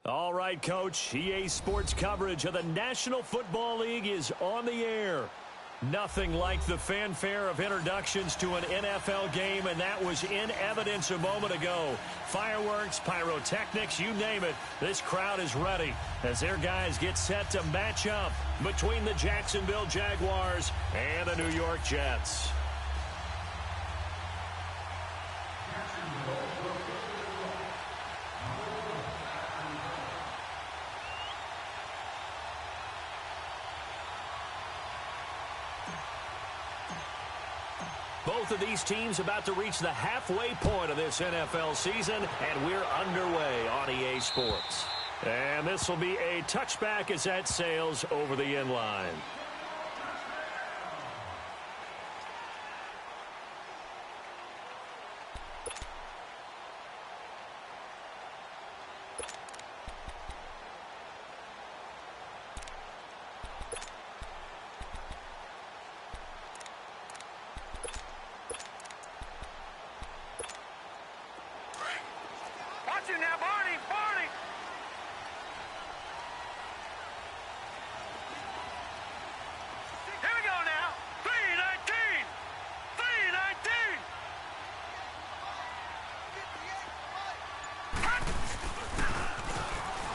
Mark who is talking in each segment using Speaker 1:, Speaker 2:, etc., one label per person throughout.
Speaker 1: All right, Coach. EA Sports coverage of the National Football League is on the air. Nothing like the fanfare of introductions to an NFL game, and that was in evidence a moment ago. Fireworks, pyrotechnics, you name it. This crowd is ready as their guys get set to match up between the Jacksonville Jaguars and the New York Jets. Both of these teams about to reach the halfway point of this NFL season, and we're underway on EA Sports. And this will be a touchback as that sails over the end line.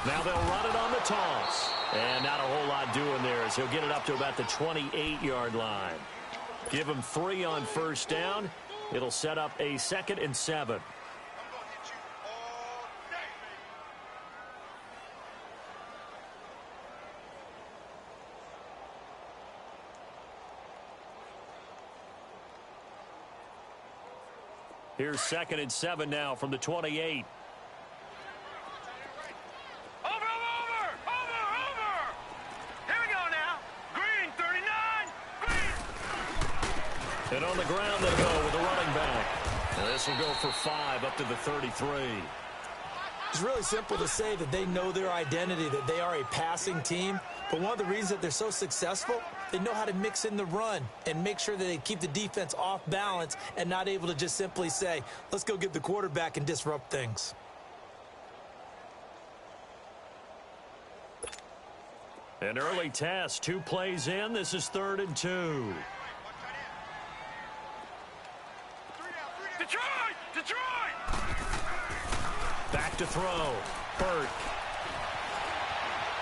Speaker 1: Now they'll run it on the toss. And not a whole lot doing there as he'll get it up to about the 28-yard line. Give him 3 on first down. It'll set up a 2nd and 7. Here's 2nd and 7 now from the 28. And on the ground they go with the running back. And this will go for 5 up to the 33.
Speaker 2: It's really simple to say that they know their identity, that they are a passing team. But one of the reasons that they're so successful, they know how to mix in the run and make sure that they keep the defense off balance and not able to just simply say, let's go get the quarterback and disrupt things.
Speaker 1: An early test, 2 plays in. This is 3rd and 2. Back to throw. Burt.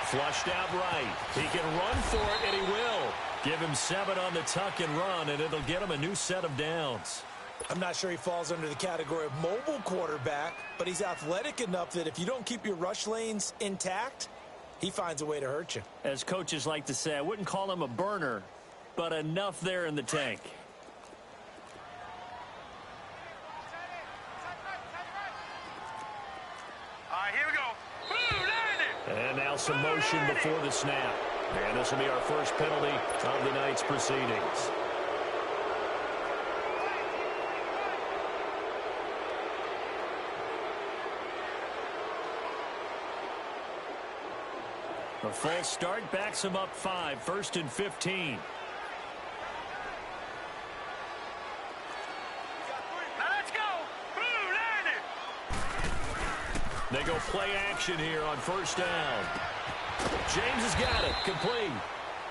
Speaker 1: Flushed out right. He can run for it, and he will. Give him 7 on the tuck and run, and it'll get him a new set of downs.
Speaker 2: I'm not sure he falls under the category of mobile quarterback, but he's athletic enough that if you don't keep your rush lanes intact, he finds a way to hurt you.
Speaker 1: As coaches like to say, I wouldn't call him a burner, but enough there in the tank. And now some motion before the snap. And this will be our first penalty of the night's proceedings. A false start backs him up 5, 1st and 15. They go play action here on first down. James has got it. Complete.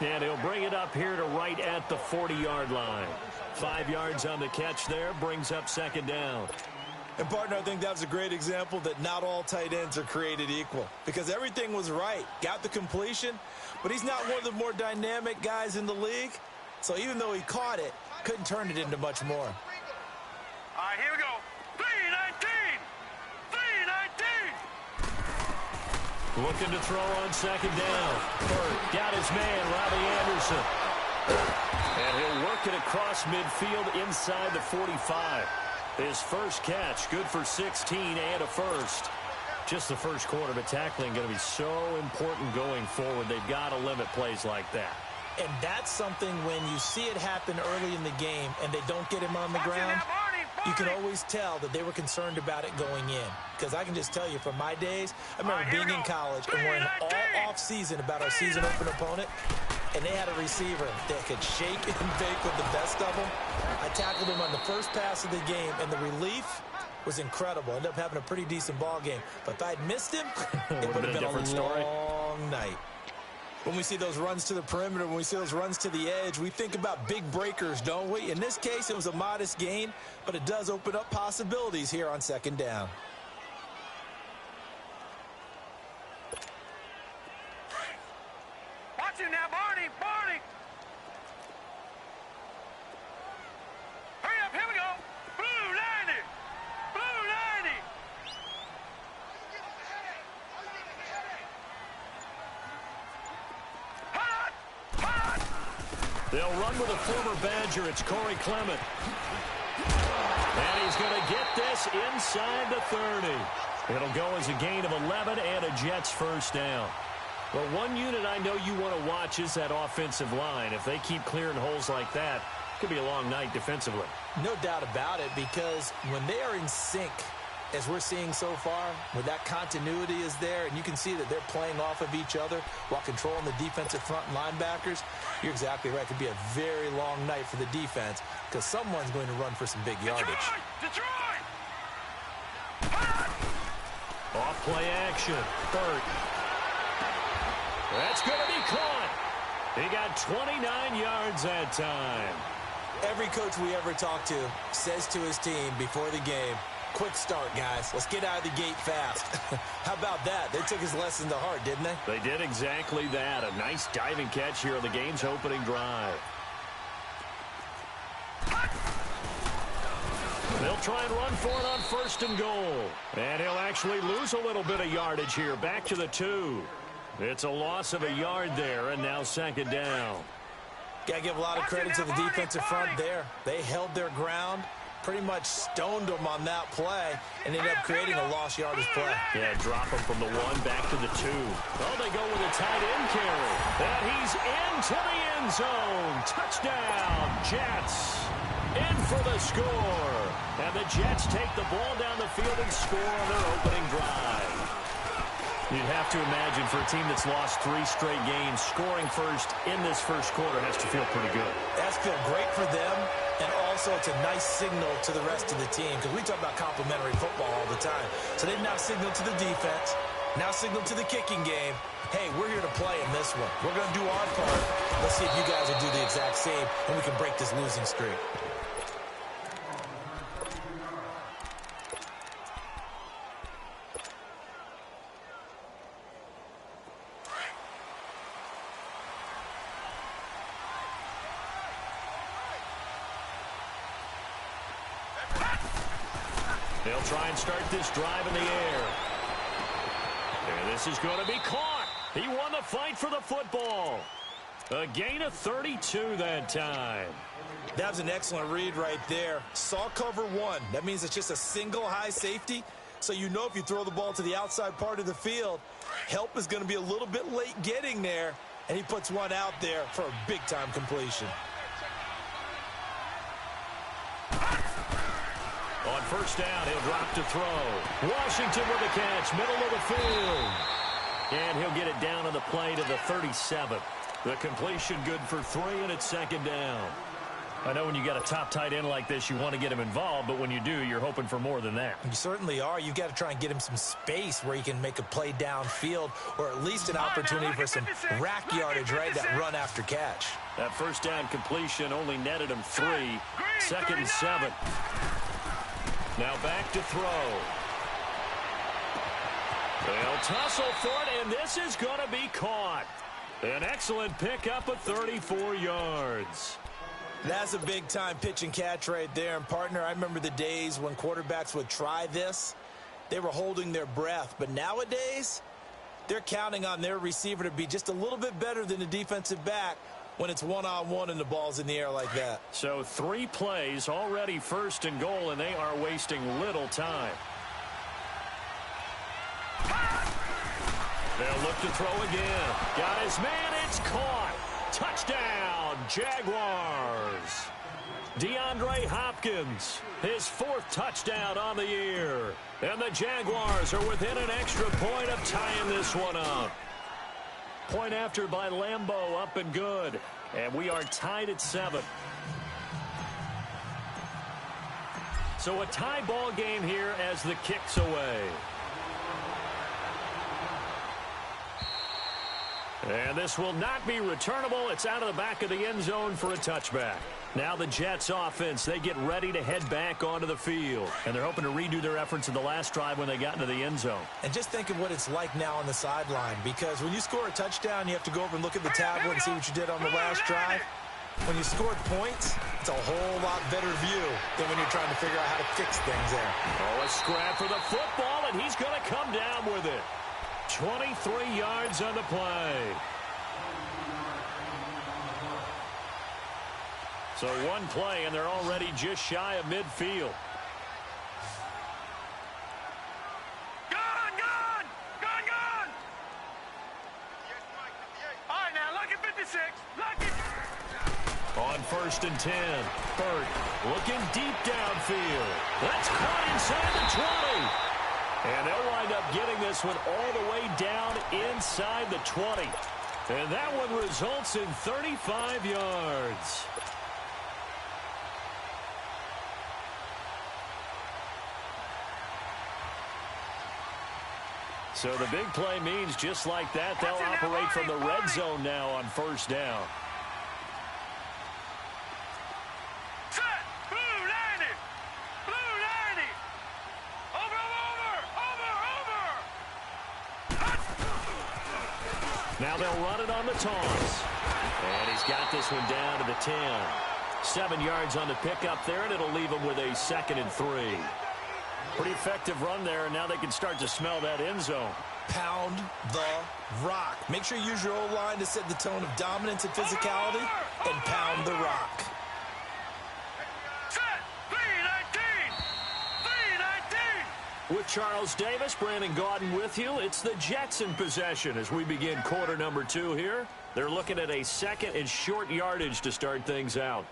Speaker 1: And he'll bring it up here to right at the 40-yard line. 5 yards on the catch there. Brings up 2nd down.
Speaker 2: And, partner, I think that was a great example that not all tight ends are created equal. Because everything was right. Got the completion. But he's not one of the more dynamic guys in the league. So even though he caught it, couldn't turn it into much more.
Speaker 3: All right, here we go. 3-19.
Speaker 1: Looking to throw on 2nd down. Burt got his man, Robbie Anderson. And he'll work it across midfield inside the 45. His first catch, good for 16 and a first. Just the first quarter, but tackling going to be so important going forward. They've got to limit plays like that.
Speaker 2: And that's something when you see it happen early in the game and they don't get him on the ground, you can always tell that they were concerned about it going in. Because I can just tell you from my days, I remember being in college and worrying all off season about our season open opponent. and they had a receiver that could shake and bake with the best of them. I tackled him on the first pass of the game, and the relief was incredible. Ended up having a pretty decent ball game. But if I'd missed him, it would have been a long night. When we see those runs to the perimeter, when we see those runs to the edge, we think about big breakers, don't we? In this case, it was a modest gain, but it does open up possibilities here on second down.
Speaker 3: Watch him now, Barney! Barney! Hurry up, here we go! Blue 90! Blue 90! Hot! Hot!
Speaker 1: They'll run with a former Badger. It's Corey Clement. And he's going to get this inside the 30. It'll go as a gain of 11 and a Jets first down. Well, one unit I know you want to watch is that offensive line. If they keep clearing holes like that, it could be a long night defensively.
Speaker 2: No doubt about it, because when they are in sync, as we're seeing so far, where that continuity is there, and you can see that they're playing off of each other while controlling the defensive front linebackers, you're exactly right. It could be a very long night for the defense because someone's going to run for some big yardage.
Speaker 3: Detroit!
Speaker 1: Off play action. Third. That's going to be caught. He got 29 yards that time.
Speaker 2: Every coach we ever talk to says to his team before the game, quick start, guys. Let's get out of the gate fast. How about that? They took his lesson to heart, didn't they?
Speaker 1: They did exactly that. A nice diving catch here on the game's opening drive. They'll try and run for it on first and goal. And he'll actually lose a little bit of yardage here. Back to the 2. It's a loss of a yard there, and now second down.
Speaker 2: Got to give a lot of credit to the defensive front there. They held their ground, pretty much stoned them on that play, and ended up creating a lost yardage play.
Speaker 1: Yeah, drop them from the 1 back to the 2. Oh, they go with a tight end carry. And he's into the end zone. Touchdown, Jets. In for the score. And the Jets take the ball down the field and score on their opening drive. You'd have to imagine for a team that's lost 3 straight games, scoring first in this first quarter has to feel pretty good.
Speaker 2: That's feel great for them, and also it's a nice signal to the rest of the team because we talk about complimentary football all the time. So they've now signaled to the defense, now signaled to the kicking game, hey, we're here to play in this one. We're going to do our part. Let's see if you guys will do the exact same, and we can break this losing streak.
Speaker 1: They'll try and start this drive in the air. And this is going to be caught. He won the fight for the football. A gain of 32 that time.
Speaker 2: That was an excellent read right there. Saw cover 1. That means it's just a single high safety. So you know if you throw the ball to the outside part of the field, help is going to be a little bit late getting there. And he puts one out there for a big-time completion.
Speaker 1: On first down, he'll drop to throw. Washington with the catch, middle of the field. And he'll get it down on the play to the 37. The completion good for 3, and it's second down. I know when you got a top tight end like this, you want to get him involved, but when you do, you're hoping for more than that.
Speaker 2: You certainly are. You've got to try and get him some space where he can make a play downfield or at least an opportunity for some rack yardage, right? That run after catch.
Speaker 1: That first down completion only netted him 3. Second and 7. Now back to throw. They'll tussle for it, and this is going to be caught. An excellent pickup of 34 yards.
Speaker 2: That's a big-time pitch and catch right there. And, partner, I remember the days when quarterbacks would try this. They were holding their breath. But nowadays, they're counting on their receiver to be just a little bit better than the defensive back when it's one-on-one and the ball's in the air like that.
Speaker 1: So 3 plays, already first and goal, and they are wasting little time. They'll look to throw again. Got his man, it's caught. Touchdown, Jaguars. DeAndre Hopkins, his 4th touchdown on the year. And the Jaguars are within an extra point of tying this one up. Point after by Lambeau, up and good. And we are tied at 7. So a tie ball game here as the kick's away. And this will not be returnable. It's out of the back of the end zone for a touchback. Now the Jets offense, they get ready to head back onto the field. And they're hoping to redo their efforts in the last drive when they got into the end zone.
Speaker 2: And just think of what it's like now on the sideline, because when you score a touchdown, you have to go over and look at the tablet and see what you did on the last drive. When you scored points, it's a whole lot better view than when you're trying to figure out how to fix things there.
Speaker 1: Oh, a scrap for the football, and he's going to come down with it. 23 yards on the play. So one play, and they're already just shy of midfield.
Speaker 3: Gone! All right, now, look at 56. Look at...
Speaker 1: On 1st and 10, Burt looking deep downfield. That's caught inside the 20. And they'll wind up getting this one all the way down inside the 20. And that one results in 35 yards. So the big play means just like that, they'll operate from the red zone now on 1st down. Now they'll run it on the toss. And he's got this one down to the 10. 7 yards on the pickup there, and it'll leave him with a 2nd and 3. Pretty effective run there, and now they can start to smell that end zone.
Speaker 2: Pound the rock. Make sure you use your O-line to set the tone of dominance and physicality, and pound the rock.
Speaker 1: With Charles Davis, Brandon Gaudin with you. It's the Jets in possession as we begin quarter number 2 here. They're looking at a 2nd and short yardage to start things out.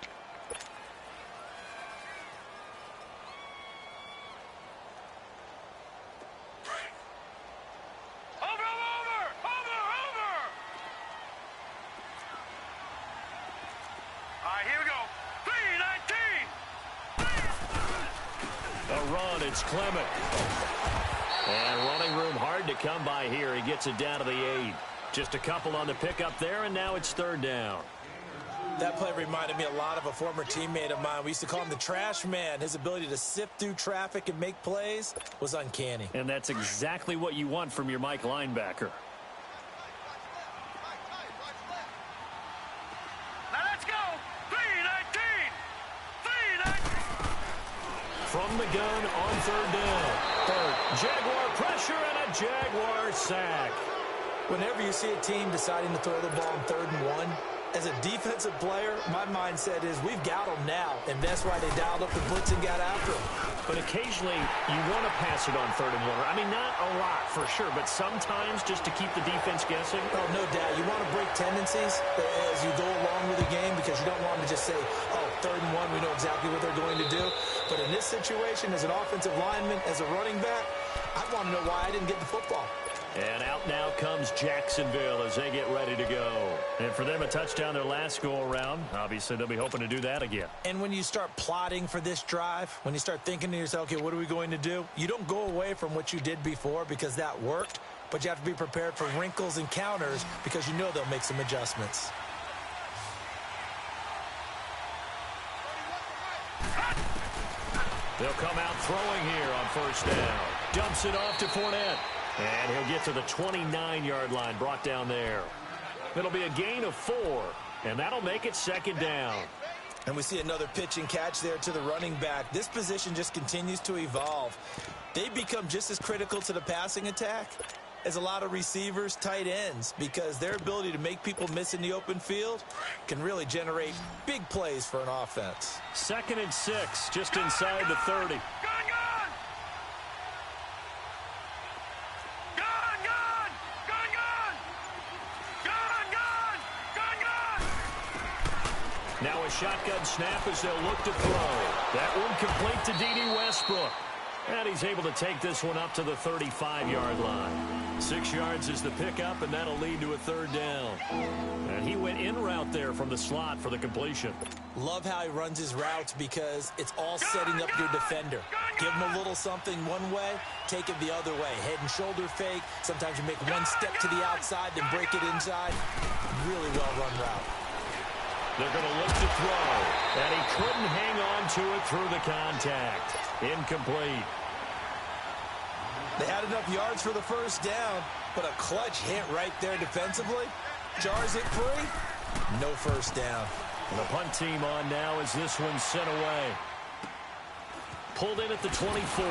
Speaker 1: It's Clement. And running room hard to come by here. He gets it down to the 8. Just a couple on the pickup there, and now it's 3rd down.
Speaker 2: That play reminded me a lot of a former teammate of mine. We used to call him the trash man. His ability to sift through traffic and make plays was uncanny.
Speaker 1: And that's exactly what you want from your Mike linebacker. From the gun on 3rd down. Jaguar pressure and a Jaguar sack.
Speaker 2: Whenever you see a team deciding to throw the ball on 3rd and 1, as a defensive player, my mindset is we've got them now, and that's why they dialed up the blitz and got after them.
Speaker 1: But occasionally, you want to pass it on 3rd and 1. I mean, not a lot for sure, but sometimes just to keep the defense guessing.
Speaker 2: Oh, no doubt. You want to break tendencies as you go along with the game because you don't want to just say, oh, 3rd and 1, we know exactly what they're going to do. But in this situation, as an offensive lineman, as a running back, I want to know why I didn't get the football.
Speaker 1: And out now comes Jacksonville as they get ready to go. And for them, a touchdown their last go-around. Obviously, they'll be hoping to do that again.
Speaker 2: And when you start plotting for this drive, when you start thinking to yourself, okay, what are we going to do? You don't go away from what you did before because that worked, but you have to be prepared for wrinkles and counters because you know they'll make some adjustments.
Speaker 1: They'll come out throwing here on 1st down. Dumps it off to Fournette. And he'll get to the 29-yard line, brought down there. It'll be a gain of 4, and that'll make it 2nd down.
Speaker 2: And we see another pitch and catch there to the running back. This position just continues to evolve. They become just as critical to the passing attack as a lot of receivers, tight ends, because their ability to make people miss in the open field can really generate big plays for an offense.
Speaker 1: 2nd and 6, just inside the 30. Now a shotgun snap as they'll look to throw. That one complete to D.D. Westbrook. And he's able to take this one up to the 35-yard line. 6 yards is the pickup, and that'll lead to a third down. And he went in route there from the slot for the completion.
Speaker 2: Love how he runs his routes because it's all setting up your defender. Give him a little something one way, take it the other way. Head and shoulder fake. Sometimes you make one step to the outside, then break it inside. Really well-run route.
Speaker 1: They're going to look to throw, and he couldn't hang on to it through the contact. Incomplete.
Speaker 2: They had enough yards for the first down, but a clutch hit right there defensively. Jars it free. No first down.
Speaker 1: And the punt team on now as this one's sent away. Pulled in at the 24.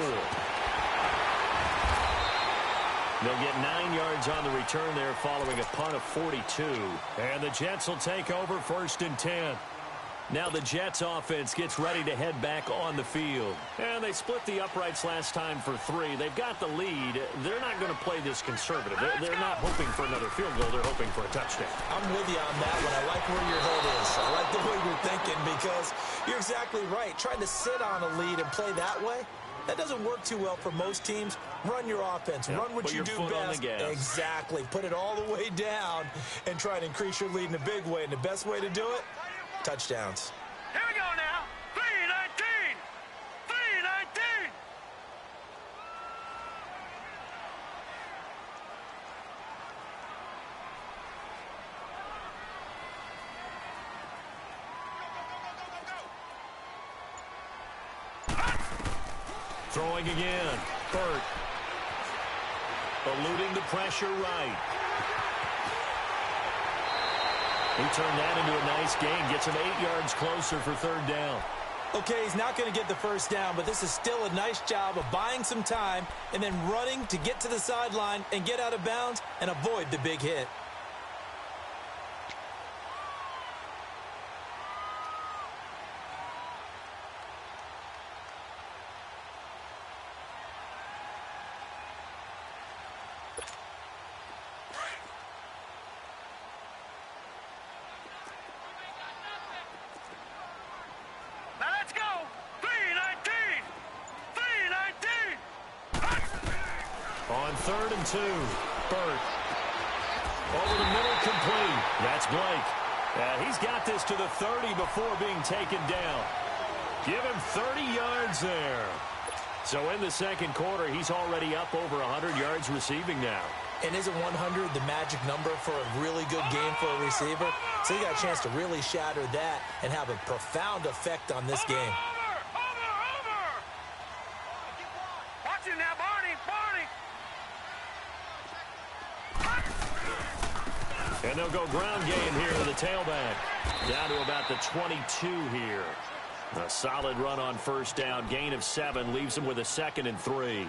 Speaker 1: They'll get 9 yards on the return there following a punt of 42. And the Jets will take over 1st and 10. Now the Jets offense gets ready to head back on the field. And they split the uprights last time for 3. They've got the lead. They're not going to play this conservative. They're not hoping for another field goal. They're hoping for a touchdown.
Speaker 2: I'm with you on that one. I like where your head is. I like the way you're thinking because you're exactly right. Trying to sit on a lead and play that way, that doesn't work too well for most teams. Run your offense.
Speaker 1: Yep.
Speaker 2: Run what
Speaker 1: Put
Speaker 2: you
Speaker 1: your
Speaker 2: do
Speaker 1: foot
Speaker 2: best.
Speaker 1: on the gas.
Speaker 2: Exactly. Put it all the way down and try and increase your lead in a big way. And the best way to do it, touchdowns.
Speaker 3: Here we go now. 3-19. 3-19.
Speaker 1: Throwing again. Burt. Eluding the pressure right. He turned that into a nice gain. Gets him 8 yards closer for 3rd down.
Speaker 2: Okay, he's not going to get the first down, but this is still a nice job of buying some time and then running to get to the sideline and get out of bounds and avoid the big hit.
Speaker 1: On 3rd and 2, Burt. Over the middle, complete. That's Blake. He's got this to the 30 before being taken down. Give him 30 yards there. So in the second quarter, he's already up over 100 yards receiving now.
Speaker 2: And isn't 100 the magic number for a really good game for a receiver? So he got a chance to really shatter that and have a profound effect on this game.
Speaker 3: Over. Watch it now, Barney.
Speaker 1: And they'll go ground game here to the tailback. Down to about the 22 here. A solid run on first down. Gain of 7 leaves him with a 2nd and 3.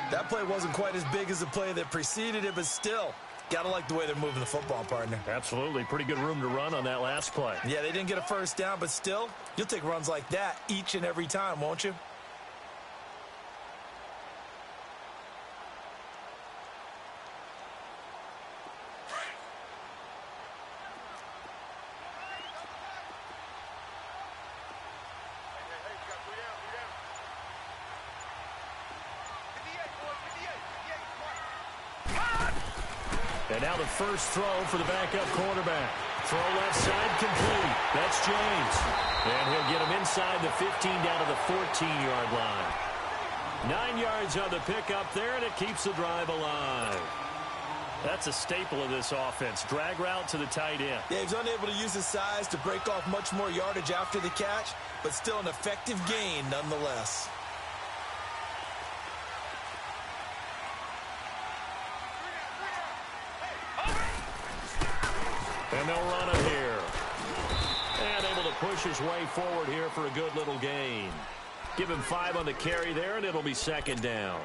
Speaker 2: That play wasn't quite as big as the play that preceded it, but still, gotta like the way they're moving the football, partner.
Speaker 1: Absolutely. Pretty good room to run on that last play.
Speaker 2: Yeah, they didn't get a first down, but still, you'll take runs like that each and every time, won't you?
Speaker 1: And now the first throw for the backup quarterback. Throw left side complete. That's James. And he'll get him inside the 15 down to the 14-yard line. 9 yards on the pickup there, and it keeps the drive alive. That's a staple of this offense. Drag route to the tight end.
Speaker 2: Yeah, he's unable to use his size to break off much more yardage after the catch, but still an effective gain nonetheless.
Speaker 1: And they'll run it here. And able to push his way forward here for a good little gain. Give him 5 on the carry there, and it'll be 2nd down.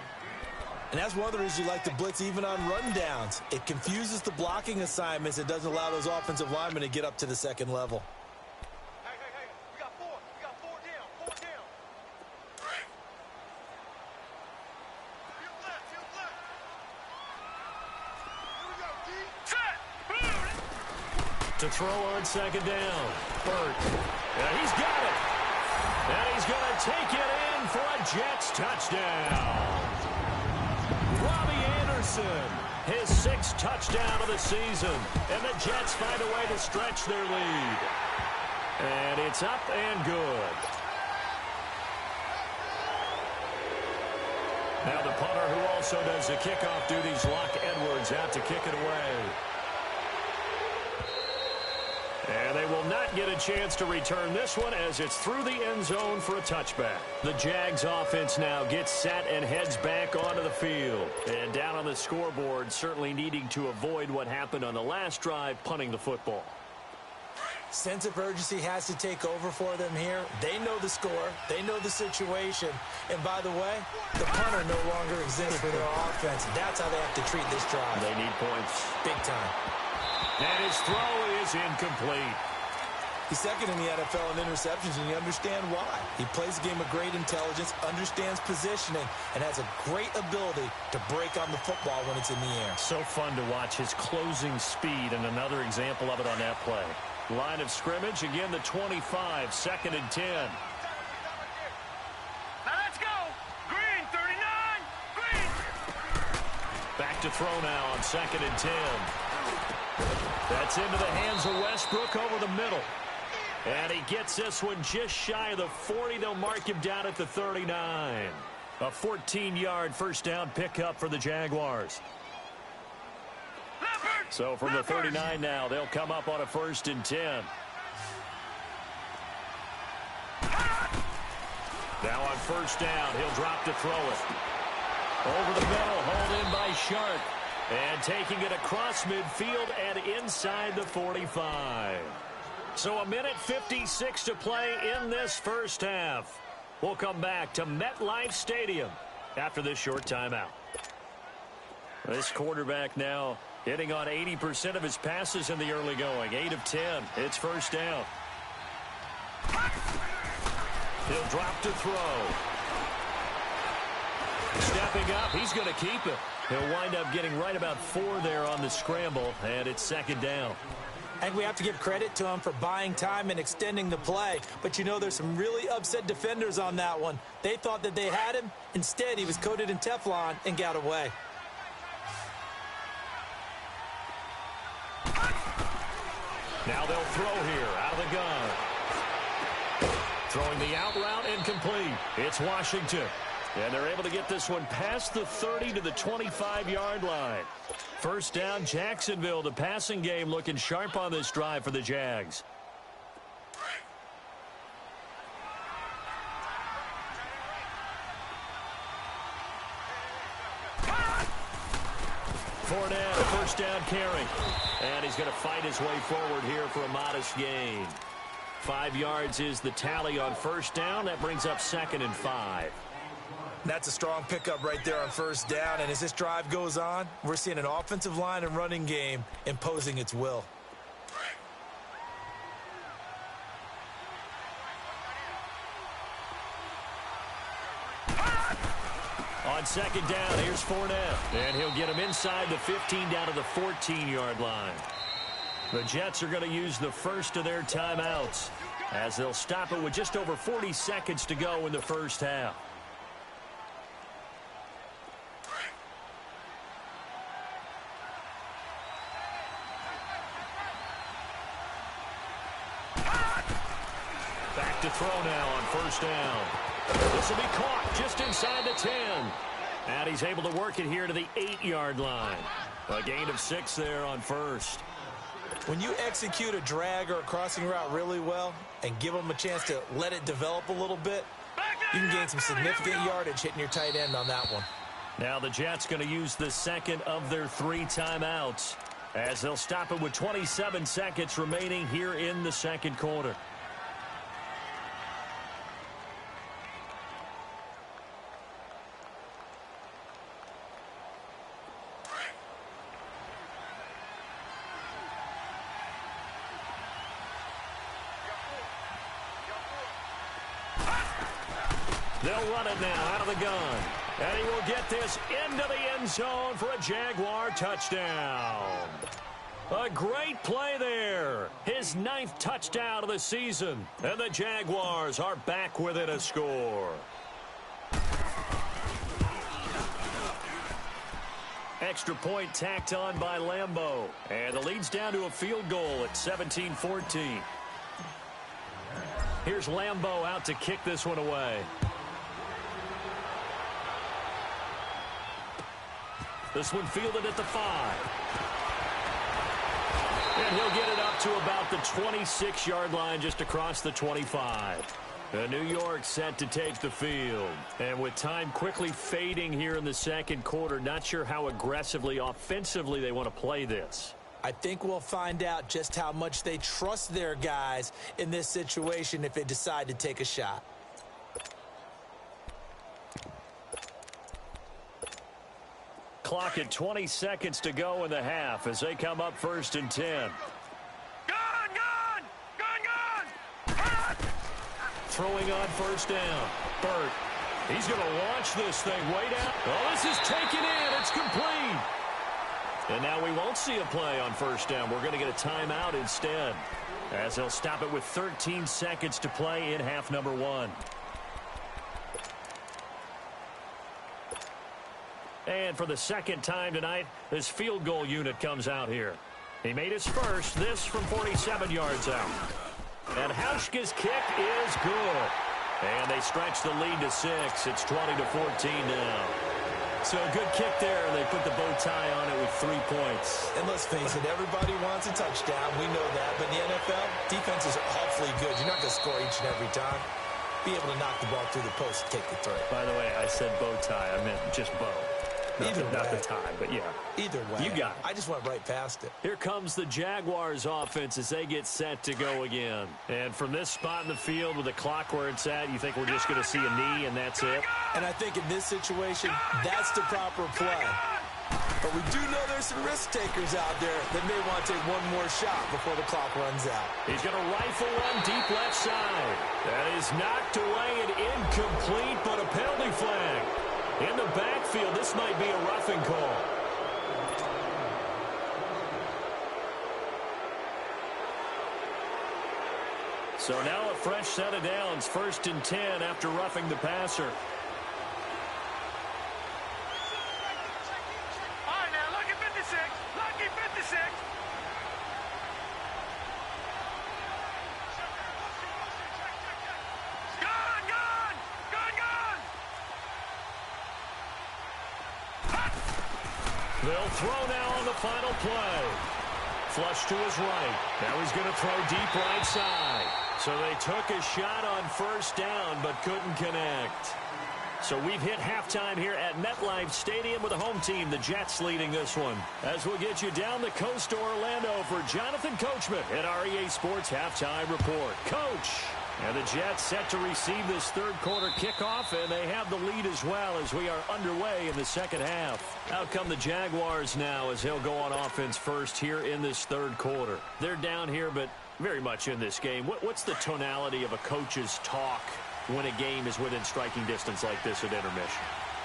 Speaker 2: And that's one of the reasons you like to blitz even on rundowns. It confuses the blocking assignments. It doesn't allow those offensive linemen to get up to the second level.
Speaker 3: Hey. We got 4. We got 4 down. 4 down. Field left. Here we go, D. Set.
Speaker 1: To throw on 2nd down. Burt. Yeah, he's got it. And he's going to take it in for a Jets touchdown. Robbie Anderson, his 6th touchdown of the season. And the Jets find a way to stretch their lead. And it's up and good. Now the punter, who also does the kickoff duties, Locke Edwards, out to kick it away. And they will not get a chance to return this one as it's through the end zone for a touchback. The Jags offense now gets set and heads back onto the field. And down on the scoreboard, certainly needing to avoid what happened on the last drive, punting the football.
Speaker 2: Sense of urgency has to take over for them here. They know the score. They know the situation. And by the way, the punter no longer exists for their offense. That's how they have to treat this drive.
Speaker 1: They need points.
Speaker 2: Big time.
Speaker 1: And his throw is incomplete.
Speaker 2: He's second in the NFL in interceptions, and you understand why. He plays a game of great intelligence, understands positioning, and has a great ability to break on the football when it's in the air.
Speaker 1: So fun to watch his closing speed, and another example of it on that play. Line of scrimmage, again the 25, 2nd and 10.
Speaker 3: Now let's go. Green, 39. Green.
Speaker 1: Back to throw now on 2nd and 10. That's into the hands of Westbrook over the middle. And he gets this one just shy of the 40. They'll mark him down at the 39. A 14-yard first down pickup for the Jaguars. So from the 39 now, they'll come up on a 1st and 10. Now on 1st down, he'll drop to throw it. Over the middle, hauled in by Sharp. And taking it across midfield and inside the 45. So a minute 56 to play in this first half. We'll come back to MetLife Stadium after this short timeout. This quarterback now hitting on 80% of his passes in the early going. 8 of 10. It's 1st down. He'll drop to throw. Stepping up, he's going to keep it. He'll wind up getting right about 4 there on the scramble, and it's 2nd down.
Speaker 2: I think we have to give credit to him for buying time and extending the play. But, you know, there's some really upset defenders on that one. They thought that they had him. Instead, he was coated in Teflon and got away.
Speaker 1: Now they'll throw here out of the gun. Throwing the out route incomplete. It's Washington. And they're able to get this one past the 30 to the 25-yard line. 1st down, Jacksonville. The passing game looking sharp on this drive for the Jags. Fournette, 1st down carry. And he's going to fight his way forward here for a modest gain. 5 yards is the tally on 1st down. That brings up 2nd and 5.
Speaker 2: That's a strong pickup right there on 1st down. And as this drive goes on, we're seeing an offensive line and running game imposing its will.
Speaker 1: On 2nd down, here's Fournette. And he'll get him inside the 15 down to the 14-yard line. The Jets are going to use the first of their timeouts as they'll stop it with just over 40 seconds to go in the first half. Back to throw now on 1st down. This will be caught just inside the 10. And he's able to work it here to the 8-yard line. A gain of 6 there on 1st.
Speaker 2: When you execute a drag or a crossing route really well and give them a chance to let it develop a little bit, you can gain some significant yardage hitting your tight end on that one.
Speaker 1: Now the Jets going to use the second of their 3 timeouts as they'll stop it with 27 seconds remaining here in the 2nd quarter. They'll run it now out of the gun. And he will get this into the end zone for a Jaguar touchdown. A great play there. His 9th touchdown of the season. And the Jaguars are back within a score. Extra point tacked on by Lambeau. And the lead's down to a field goal at 17-14. Here's Lambeau out to kick this one away. This one fielded at the 5. And he'll get it up to about the 26-yard line, just across the 25. New York set to take the field. And with time quickly fading here in the second quarter, not sure how aggressively, offensively they want to play this.
Speaker 2: I think we'll find out just how much they trust their guys in this situation if they decide to take a shot.
Speaker 1: Clock at 20 seconds to go in the half as they come up 1st and 10. Throwing on 1st down. Burt. He's going to launch this thing way down. Oh, this is taken in. It's complete. And now we won't see a play on 1st down. We're going to get a timeout instead, as they'll stop it with 13 seconds to play in half number 1. And for the second time tonight, this field goal unit comes out here. He made his first, this from 47 yards out. And Hauschka's kick is good. And they stretch the lead to 6. It's 20-14 now. So a good kick there. They put the bow tie on it with 3 points.
Speaker 2: And let's face it, everybody wants a touchdown. We know that. But in the NFL, defenses are awfully good. You're not going to score each and every time. Be able to knock the ball through the post and take the throw.
Speaker 1: By the way, I said bow tie. I meant just bow. Not the time, but yeah.
Speaker 2: Either way.
Speaker 1: You got it.
Speaker 2: I just went right past it.
Speaker 1: Here comes the Jaguars offense as they get set to go again. And from this spot in the field with the clock where it's at, you think we're just going to see a knee and that's it?
Speaker 2: And I think in this situation, that's the proper play. But we do know there's some risk takers out there that may want to take one more shot before the clock runs out.
Speaker 1: He's going to rifle one deep left side. That is knocked away and incomplete, but a penalty flag. In the backfield, this might be a roughing call. So now a fresh set of downs, 1st and 10 after roughing the passer.
Speaker 3: All right, now, lucky 56. Lucky 56.
Speaker 1: They'll throw now on the final play. Flush to his right. Now he's going to throw deep right side. So they took a shot on 1st down but couldn't connect. So we've hit halftime here at MetLife Stadium with the home team, the Jets, leading this one. As we'll get you down the coast to Orlando for Jonathan Coachman at our EA Sports Halftime Report. Coach! And the Jets set to receive this third quarter kickoff, and they have the lead as well as we are underway in the second half. Out come the Jaguars now as they'll go on offense first here in this third quarter. They're down here, but very much in this game. What's the tonality of a coach's talk when a game is within striking distance like this at intermission?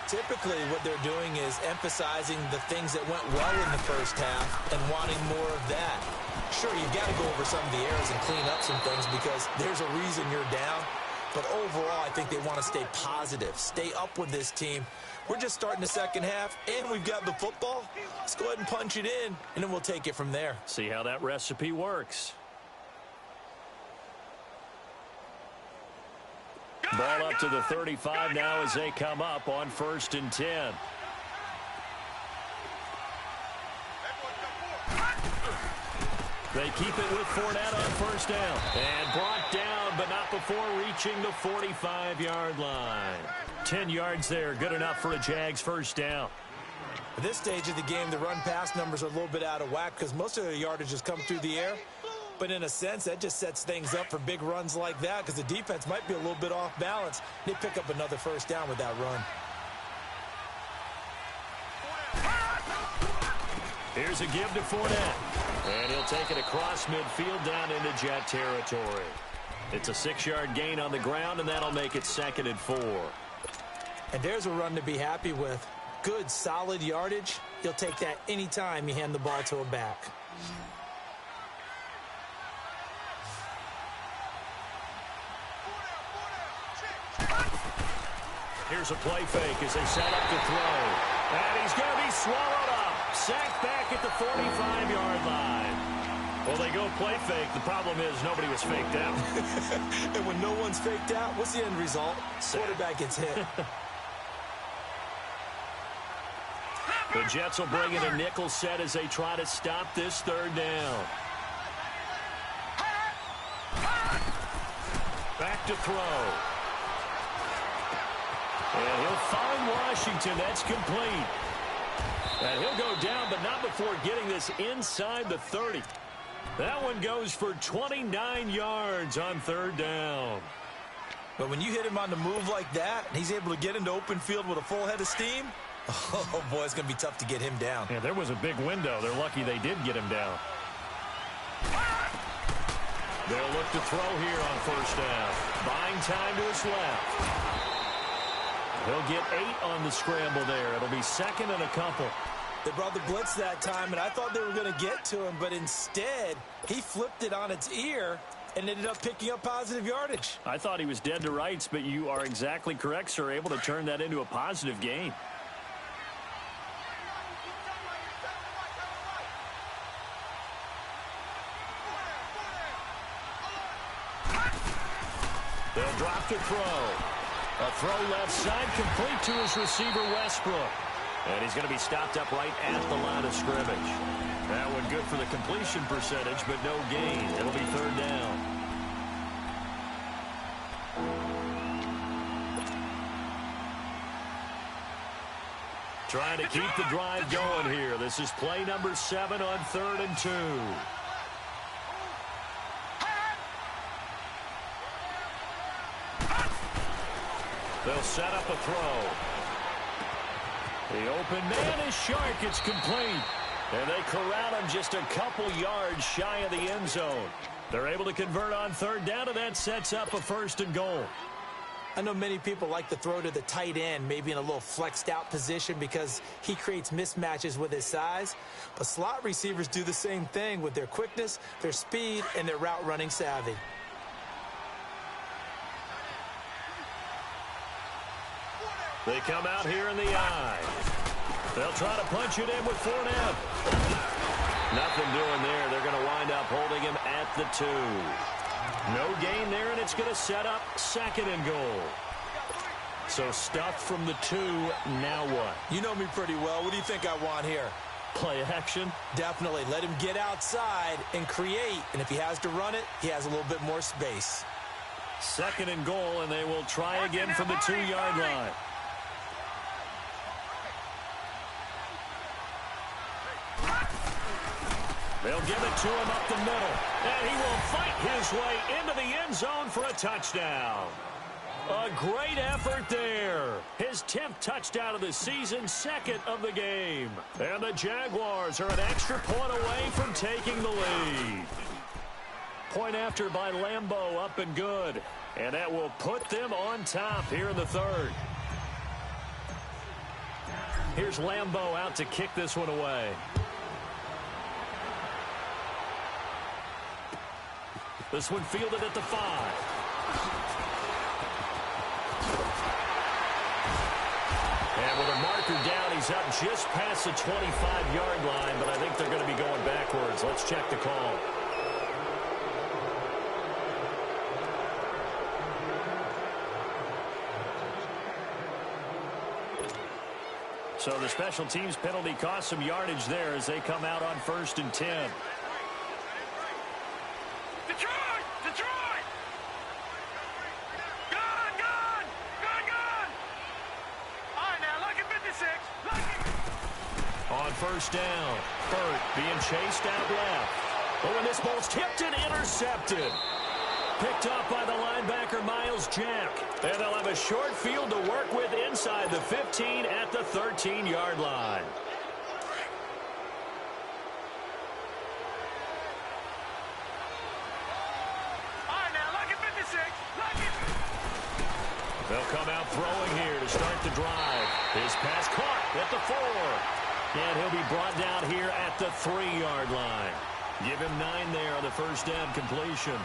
Speaker 2: Typically, what they're doing is emphasizing the things that went well in the first half and wanting more of that. Sure, you've got to go over some of the errors and clean up some things because there's a reason you're down. But overall, I think they want to stay positive, stay up with this team. We're just starting the second half, and we've got the football. Let's go ahead and punch it in, and then we'll take it from there.
Speaker 1: See how that recipe works. Ball up to the 35 now as they come up on 1st and 10. They keep it with Fournette on 1st down. And brought down, but not before reaching the 45-yard line. 10 yards there, good enough for a Jags 1st down.
Speaker 2: At this stage of the game, the run-pass numbers are a little bit out of whack because most of the yardage has come through the air. But in a sense, that just sets things up for big runs like that because the defense might be a little bit off balance. They pick up another 1st down with that run.
Speaker 1: Here's a give to Fournette. And he'll take it across midfield down into Jet territory. It's a 6-yard gain on the ground, and that'll make it 2nd and 4.
Speaker 2: And there's a run to be happy with. Good, solid yardage. You'll take that anytime you hand the ball to a back.
Speaker 1: Here's a play fake as they set up to throw. And he's going to be swallowed up. Sacked back at the 45-yard line. Well, they go play fake. The problem is nobody was faked out.
Speaker 2: And when no one's faked out, what's the end result? Quarterback gets hit.
Speaker 1: The Jets will bring in a nickel set as they try to stop this third down. Back to throw. And he'll find Washington. That's complete. And he'll go down, but not before getting this inside the 30. That one goes for 29 yards on third down.
Speaker 2: But when you hit him on the move like that, and he's able to get into open field with a full head of steam, oh, boy, it's going to be tough to get him down.
Speaker 1: Yeah, there was a big window. They're lucky they did get him down. They'll look to throw here on first down. Buying time to his left. He'll get 8 on the scramble there. It'll be second and a couple.
Speaker 2: They brought the blitz that time, and I thought they were going to get to him, but instead, he flipped it on its ear and ended up picking up positive yardage.
Speaker 1: I thought he was dead to rights, but you are exactly correct, sir. Able to turn that into a positive gain. They'll drop to throw. A throw left side, complete to his receiver, Westbrook. And he's going to be stopped up right at the line of scrimmage. That one good for the completion percentage, but no gain. It'll be third down. Trying to keep the drive going here. This is play number 7 on 3rd and 2. They'll set up a throw. The open man is Shark. It's complete. And they corral him just a couple yards shy of the end zone. They're able to convert on third down, and that sets up a 1st and goal.
Speaker 2: I know many people like to throw to the tight end, maybe in a little flexed out position because he creates mismatches with his size. But slot receivers do the same thing with their quickness, their speed, and their route running savvy.
Speaker 1: They come out here in the eye. They'll try to punch it in with Fournette. Nothing doing there. They're going to wind up holding him at the 2. No gain there, and it's going to set up 2nd and goal. So stuffed from the 2. Now what?
Speaker 2: You know me pretty well. What do you think I want here?
Speaker 1: Play action?
Speaker 2: Definitely. Let him get outside and create. And if he has to run it, he has a little bit more space.
Speaker 1: 2nd and goal, and they will try again from the 2-yard line. They'll give it to him up the middle. And he will fight his way into the end zone for a touchdown. A great effort there. His 10th touchdown of the season, 2nd of the game. And the Jaguars are an extra point away from taking the lead. Point after by Lambeau, up and good. And that will put them on top here in the 3rd. Here's Lambeau out to kick this one away. This one fielded at the 5. And with a marker down, he's up just past the 25-yard line, but I think they're going to be going backwards. Let's check the call. So the special teams penalty cost some yardage there as they come out on 1st and 10. On first down, Burt being chased out left. Oh, and this ball's tipped and intercepted. Picked up by the linebacker, Miles Jack. And they'll have a short field to work with inside the 15 at the 13-yard line. They'll come out throwing here to start the drive. His pass caught at the 4. And he'll be brought down here at the 3-yard line. Give him 9 there on the first down completion.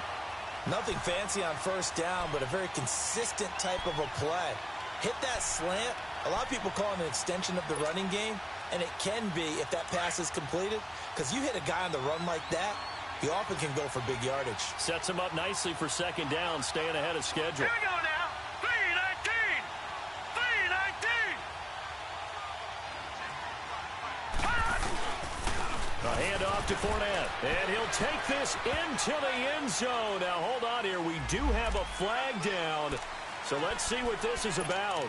Speaker 2: Nothing fancy on first down, but a very consistent type of a play. hit that slant. A lot of people call it an extension of the running game, and it can be if that pass is completed, because you hit a guy on the run like that, he often can go for big yardage.
Speaker 1: Sets him up nicely for second down, staying ahead of schedule.
Speaker 3: Here we go now. 319. 319.
Speaker 1: A handoff to Fournette, and he'll take this into the end zone. Now, hold on here. We do have a flag down, so let's see what this is about.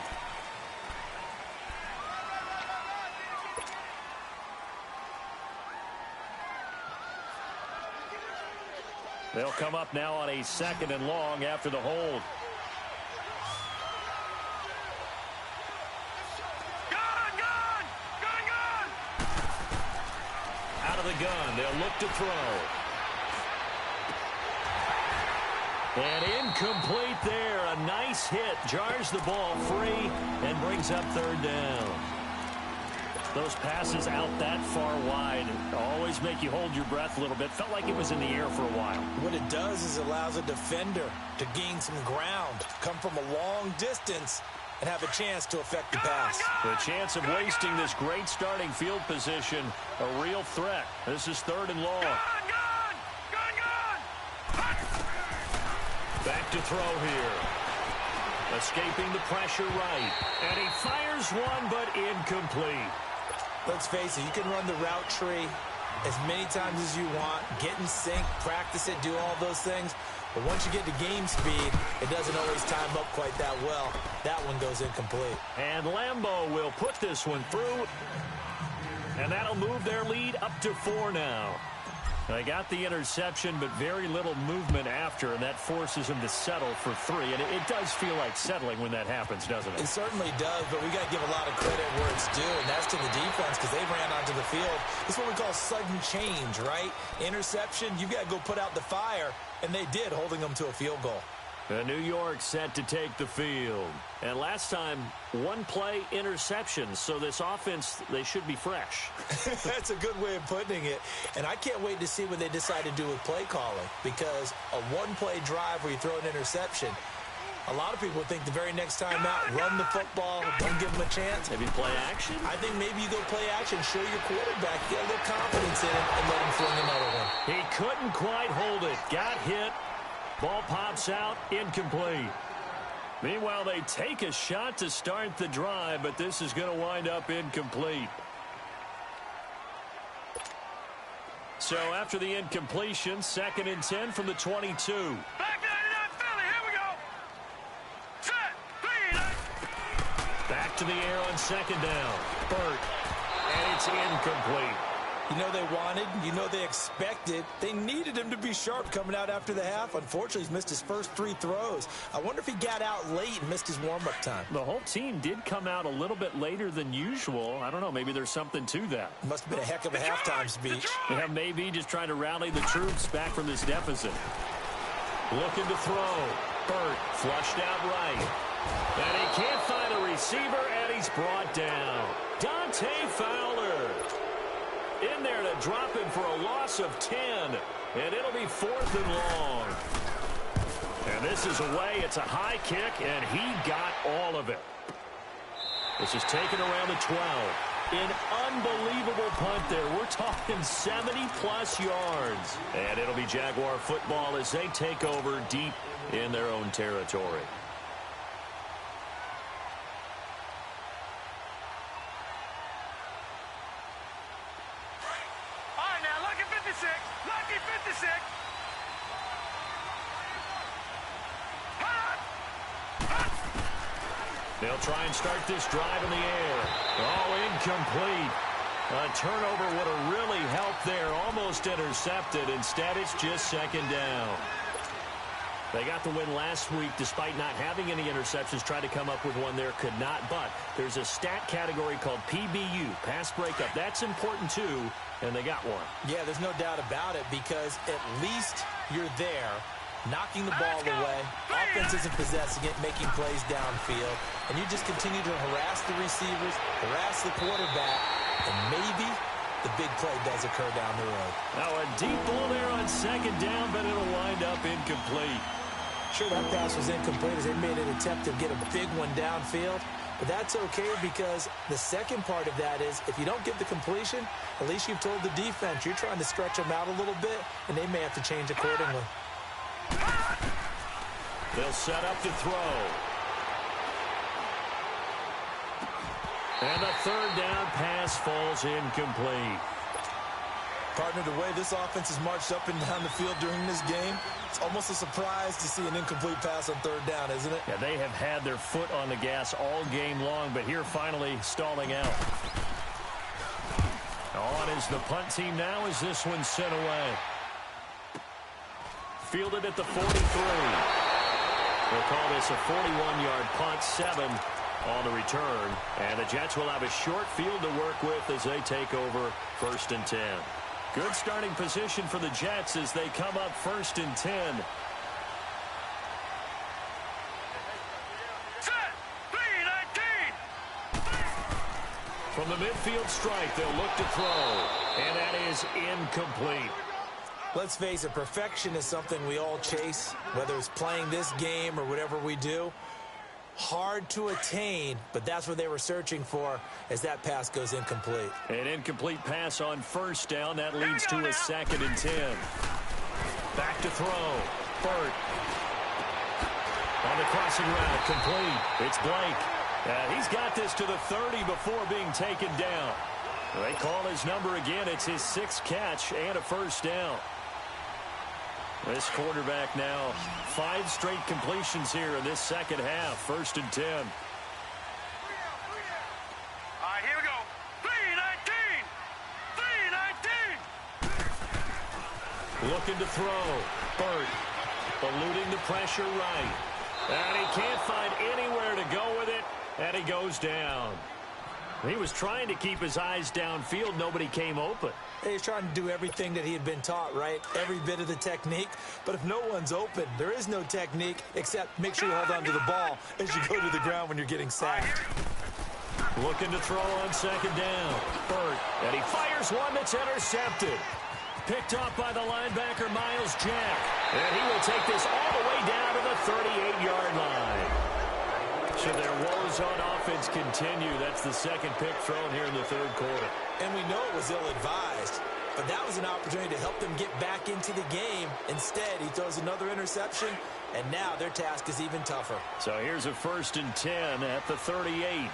Speaker 1: They'll come up now on a second and long after the hold. Out of the gun, they'll look to throw. And incomplete there. A nice hit. Jars the ball free and brings up third down. Those passes out that far wide always make you hold your breath a little bit. Felt like it was in the air for a while.
Speaker 2: What it does is it allows a defender to gain some ground, come from a long distance, and have a chance to affect the pass.
Speaker 1: The chance of wasting this great starting field position, a real threat. This is third and long. Back to throw here. Escaping the pressure right. And he fires one, but incomplete.
Speaker 2: Let's face it, you can run the route tree as many times as you want, get in sync, practice it, do all those things. But once you get to game speed, it doesn't always time up quite that well. That one goes incomplete.
Speaker 1: And Lambeau will put this one through. And that'll move their lead up to 4 now. They got the interception, but very little movement after, and that forces them to settle for 3. And it does feel like settling when that happens, doesn't it?
Speaker 2: It certainly does, but we got to give a lot of credit where it's due, and that's to the defense because they ran onto the field. It's what we call sudden change, right? Interception, you got to go put out the fire, and they did, holding them to a field goal.
Speaker 1: New York set to take the field. And last time, one play interception. So this offense, they should be fresh.
Speaker 2: That's a good way of putting it. And I can't wait to see what they decide to do with play calling. Because a one-play drive where you throw an interception, a lot of people think the very next time out, run the football, don't give them a chance.
Speaker 1: Maybe play action?
Speaker 2: I think maybe you go play action, show your quarterback, get a little confidence in him, and let him fling another one.
Speaker 1: He couldn't quite hold it. Got hit. Ball pops out, incomplete. Meanwhile, they take a shot to start the drive, but this is going to wind up incomplete. So after the incompletion, 2nd and 10 from the 22.
Speaker 3: Back to 99 Philly. Here we go. Set. 3.
Speaker 1: Back to the air on 2nd down. Burt. And it's incomplete.
Speaker 2: You know they wanted, you know they expected. They needed him to be sharp coming out after the half. Unfortunately, he's missed his first 3 throws. I wonder if he got out late and missed his warm-up time.
Speaker 1: The whole team did come out a little bit later than usual. I don't know, maybe there's something to that.
Speaker 2: Must have been a heck of a halftime speech.
Speaker 1: Yeah, maybe just trying to rally the troops back from this deficit. Looking to throw. Burt flushed out right. And he can't find a receiver, and he's brought down. Dante Fowler in there to drop him for a loss of 10. And it'll be 4th and long. And this is away. It's a high kick, and he got all of it. This is taken around the 12. An unbelievable punt there. We're talking 70-plus yards. And it'll be Jaguar football as they take over deep in their own territory.
Speaker 3: All right, now, lucky 56. Lucky 56.
Speaker 1: They'll try and start this drive in the air. Oh, incomplete. A turnover would have really helped there. Almost intercepted. Instead, it's just 2nd down. They got the win last week despite not having any interceptions. Tried to come up with one there, could not. But there's a stat category called PBU, pass breakup. That's important too, and they got one.
Speaker 2: Yeah, there's no doubt about it because at least you're there, knocking the ball away. Offense isn't possessing it, making plays downfield. And you just continue to harass the receivers, harass the quarterback, and maybe the big play does occur down the road.
Speaker 1: Now a deep ball there on 2nd down, but it'll wind up incomplete.
Speaker 2: Sure, that pass was incomplete as they made an attempt to get a big one downfield. But that's okay because the second part of that is if you don't get the completion, at least you've told the defense you're trying to stretch them out a little bit, and they may have to change accordingly.
Speaker 1: They'll set up to throw. And the third down pass falls incomplete.
Speaker 4: Partner, the way this offense has marched up and down the field during this game, it's almost a surprise to see an incomplete pass on third down, isn't it?
Speaker 1: Yeah, they have had their foot on the gas all game long, but here finally stalling out. On is the punt team now as this one's sent away. Fielded at the 43. We'll call this a 41-yard punt, 7 on the return. And the Jets will have a short field to work with as they take over 1st and 10. Good starting position for the Jets as they come up 1st and 10.
Speaker 3: Set. 3-19.
Speaker 1: From the midfield strike, they'll look to throw. And that is incomplete.
Speaker 2: Let's face it, perfection is something we all chase, whether it's playing this game or whatever we do. Hard to attain, but that's what they were searching for as that pass goes incomplete.
Speaker 1: An incomplete pass on 1st down. That leads to a 2nd and 10. Back to throw. Burt. On the crossing route, complete. It's Blake. He's got this to the 30 before being taken down. They call his number again. It's his 6th catch and a 1st down. This quarterback now 5 straight completions here in this second half. 1st and 10.
Speaker 3: All right, here we go. 3-19. 3-19.
Speaker 1: Looking to throw. Burt eluding the pressure right. And he can't find anywhere to go with it. And he goes down. He was trying to keep his eyes downfield. Nobody came open.
Speaker 2: He's trying to do everything that he had been taught, right? Every bit of the technique. But if no one's open, there is no technique except make sure you hold on to the ball as you go to the ground when you're getting sacked.
Speaker 1: Looking to throw on 2nd down. Burt. And he fires one that's intercepted. Picked up by the linebacker, Miles Jack. And he will take this all the way down to the 38-yard line. Should their woes on offense continue, that's the 2nd pick thrown here in the 3rd quarter.
Speaker 2: And we know it was ill-advised, but that was an opportunity to help them get back into the game. Instead, he throws another interception, and now their task is even tougher.
Speaker 1: So here's a 1st and 10 at the 38.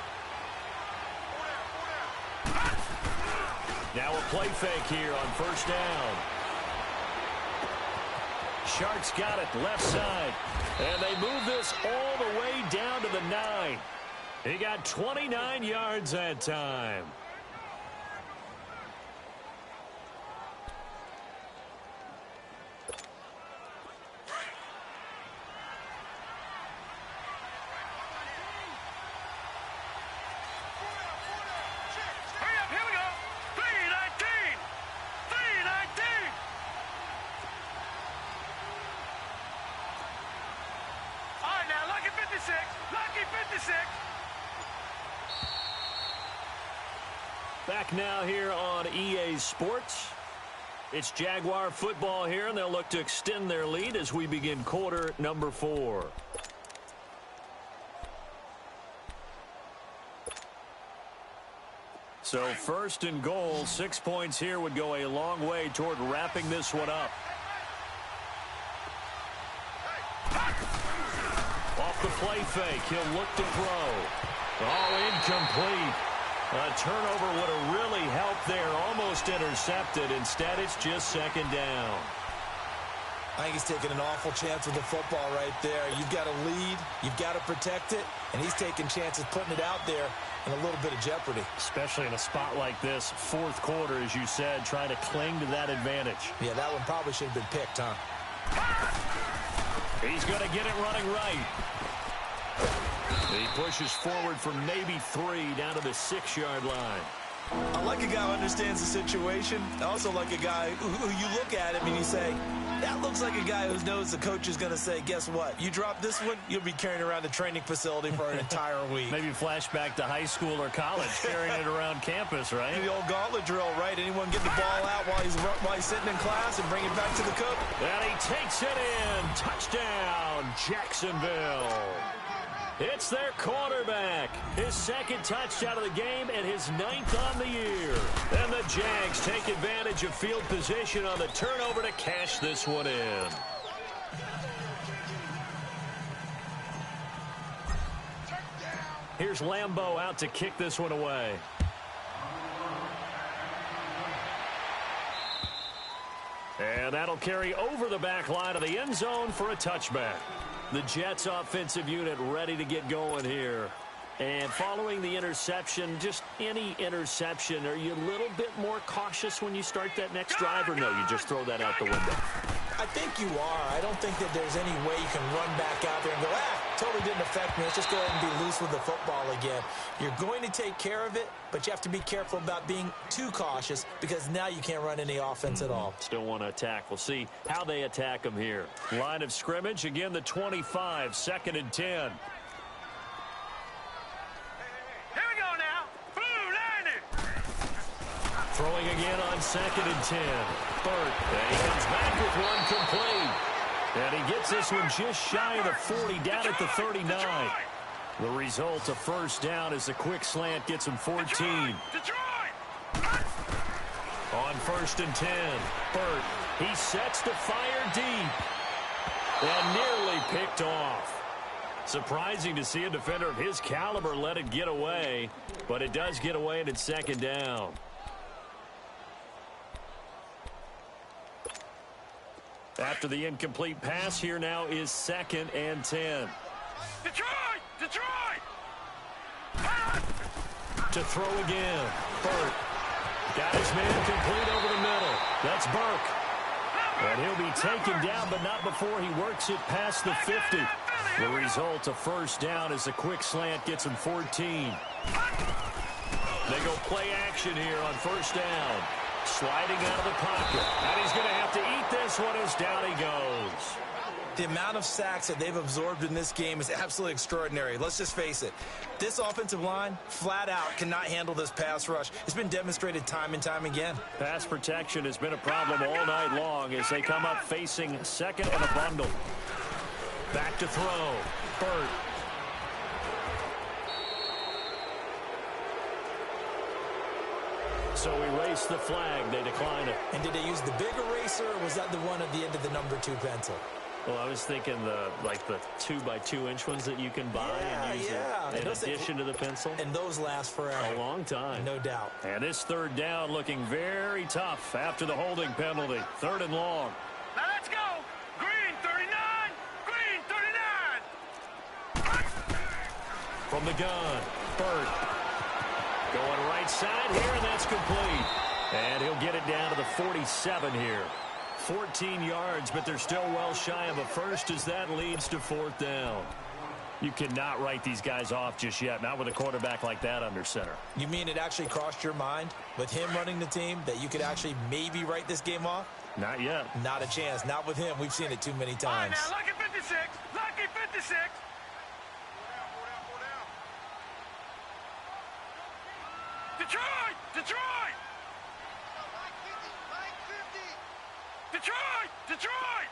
Speaker 1: Now a play fake here on 1st down. Sharks got it left side. And they move this all the way down to the 9. He got 29 yards that time.
Speaker 3: Hurry up, here we go. 3-19. 3-19. All right, now, lucky 56. Lucky 56.
Speaker 1: Back now here on EA Sports. It's Jaguar football here, and they'll look to extend their lead as we begin quarter number 4. So 1st and goal, 6 points here would go a long way toward wrapping this one up. Off the play fake, he'll look to throw. Oh, incomplete. A turnover would have really helped there, almost intercepted. Instead, it's just 2nd down.
Speaker 4: I think he's taking an awful chance with the football right there. You've got to lead, you've got to protect it, and he's taking chances putting it out there in a little bit of jeopardy.
Speaker 1: Especially in a spot like this, 4th quarter, as you said, trying to cling to that advantage.
Speaker 2: Yeah, that one probably should have been picked, huh?
Speaker 1: He's going to get it running right. He pushes forward for maybe 3 down to the 6-yard line.
Speaker 4: I like a guy who understands the situation. I also like a guy who you look at him and you say, That looks like a guy who knows the coach is going to say, guess what? You drop this one, you'll be carrying around the training facility for an entire week.
Speaker 1: Maybe flashback to high school or college, carrying it around campus, right?
Speaker 4: The old gauntlet drill, right? Anyone get the ball out while he's sitting in class and bring it back to the coach?
Speaker 1: And he takes it in. Touchdown, Jacksonville. It's their quarterback. His second touchdown of the game and his 9th on the year. And the Jags take advantage of field position on the turnover to cash this one in. Here's Lambeau out to kick this one away. And that'll carry over the back line of the end zone for a touchback. The Jets offensive unit ready to get going here. And following the interception, just any interception, are you a little bit more cautious when you start that next drive, or no, you just throw that out the window?
Speaker 2: I think you are. I don't think that there's any way you can run back out there and go, totally didn't affect me. Let's just go ahead and be loose with the football again. You're going to take care of it, but you have to be careful about being too cautious because now you can't run any offense at all.
Speaker 1: Still want to attack. We'll see how they attack them here. Line of scrimmage, again the 25, 2nd and 10.
Speaker 3: Here we go now. Blue line.
Speaker 1: Throwing again on 2nd and 10. Burt, and he comes back with one complete. And he gets this one just shy of the 40, down at the 39. The result, a first down as a quick slant gets him 14. On 1st and 10, Burt, he sets to fire deep. And nearly picked off. Surprising to see a defender of his caliber let it get away, but it does get away and it's 2nd down. After the incomplete pass, here now is 2nd and 10.
Speaker 3: Detroit!
Speaker 1: To throw again. Burt got his man complete over the middle. That's Burke. And he'll be taken down, but not before he works it past the 50. The result, a first down as a quick slant gets him 14. They go play action here on first down. Sliding out of the pocket. And he's going to have to eat this one as down he goes.
Speaker 4: The amount of sacks that they've absorbed in this game is absolutely extraordinary. Let's just face it. This offensive line, flat out, cannot handle this pass rush. It's been demonstrated time and time again.
Speaker 1: Pass protection has been a problem all night long as they come up facing 2nd and a bundle. Back to throw. Burt. So erase the flag. They decline it.
Speaker 2: And did they use the big eraser, or was that the one at the end of the number 2 pencil?
Speaker 1: Well, I was thinking the 2x2-inch ones that you can buy and use in addition to the pencil.
Speaker 2: And those last forever.
Speaker 1: A long time.
Speaker 2: No doubt.
Speaker 1: And this 3rd down looking very tough after the holding penalty. 3rd and long.
Speaker 3: Now let's go. Green 39. Green 39.
Speaker 1: From the gun, Burt. Going right side here, and that's complete. And he'll get it down to the 47 here. 14 yards, but they're still well shy of a first as that leads to 4th down. You cannot write these guys off just yet, not with a quarterback like that under center.
Speaker 2: You mean it actually crossed your mind with him running the team that you could actually maybe write this game off?
Speaker 1: Not yet.
Speaker 2: Not a chance. Not with him. We've seen it too many times.
Speaker 3: All right, now, lucky 56. Lucky 56. Detroit! Detroit! Detroit! Detroit!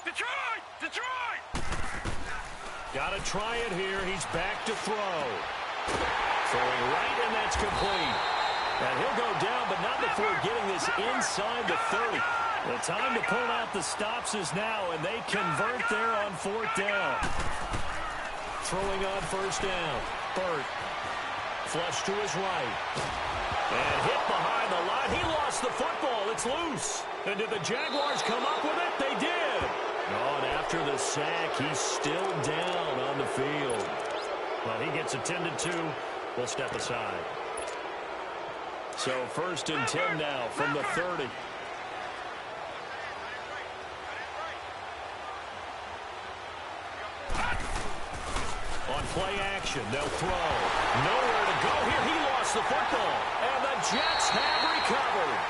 Speaker 3: Detroit! Detroit!
Speaker 1: Got to try it here. He's back to throw. Throwing right, and that's complete. And he'll go down, but not before getting this inside the 30. The time to pull out the stops is now, and they convert there on 4th down. Throwing on 1st down. Burt. Flush to his right. And hit behind the line. He lost the football. It's loose. And did the Jaguars come up with it? They did. Oh, and after the sack, he's still down on the field. Well, he gets attended to. We'll step aside. So 1st and 10 now from the 30. On play action, they'll throw. Nowhere to go here. He lost the football. And the Jets have recovered.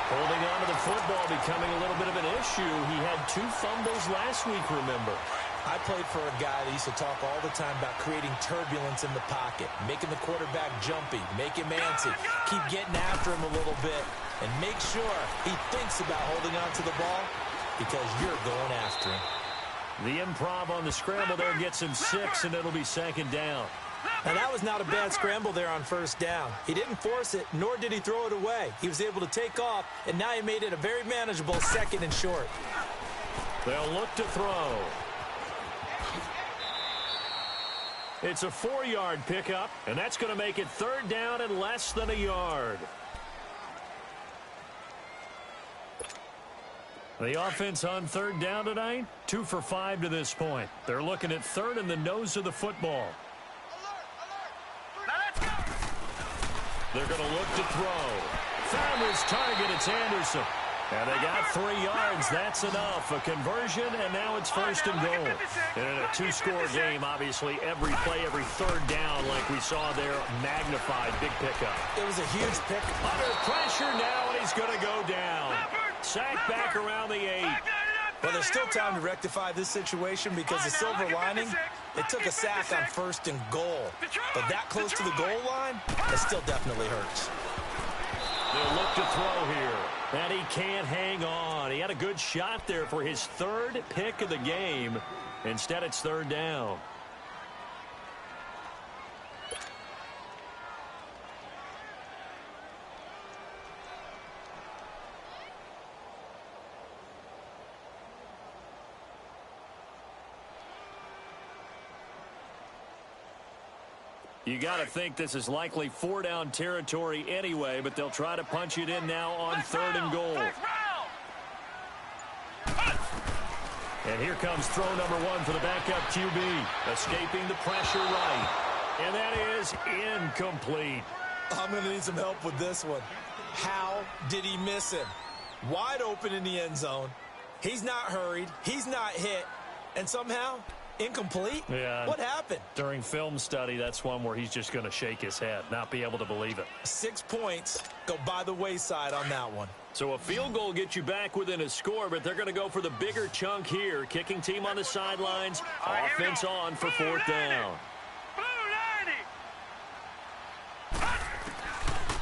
Speaker 1: Holding on to the football becoming a little bit of an issue. He had 2 fumbles last week, remember.
Speaker 2: I played for a guy that used to talk all the time about creating turbulence in the pocket, making the quarterback jumpy, make him antsy, keep getting after him a little bit, and make sure he thinks about holding on to the ball because you're going after him.
Speaker 1: The improv on the scramble there gets him 6, and it'll be 2nd down.
Speaker 2: Now, that was not a bad scramble there on 1st down. He didn't force it, nor did he throw it away. He was able to take off, and now he made it a very manageable 2nd and short.
Speaker 1: They'll look to throw. It's a 4-yard pickup, and that's going to make it 3rd down and less than a yard. The offense on 3rd down tonight, 2 for 5 to this point. They're looking at 3rd and the nose of the football. They're going to look to throw. Found his target. It's Anderson. And they got 3 yards. That's enough. A conversion, and now it's 1st and goal. And in a 2-score game, obviously, every play, every 3rd down, like we saw there, magnified. Big pickup.
Speaker 2: It was a huge pick.
Speaker 1: Under pressure now, and he's going to go down. Sacked back around the 8.
Speaker 2: Well, there's still time to rectify this situation because the silver lining, it took a sack on 1st and goal. But that close to the goal line, it still definitely hurts.
Speaker 1: They'll look to throw here. And he can't hang on. He had a good shot there for his 3rd pick of the game. Instead, it's 3rd down. You got to think this is likely 4-down territory anyway, but they'll try to punch it in now on 3rd and goal. And here comes throw number 1 for the backup QB. Escaping the pressure right. And that is incomplete.
Speaker 2: I'm going to need some help with this one. How did he miss him? Wide open in the end zone. He's not hurried. He's not hit. And somehow, incomplete?
Speaker 1: Yeah.
Speaker 2: What happened?
Speaker 1: During film study, that's one where he's just going to shake his head, not be able to believe it.
Speaker 2: 6 points go by the wayside on that one.
Speaker 1: So a field goal gets you back within a score, but they're going to go for the bigger chunk here. Kicking team on the sidelines. Offense on for 4th down.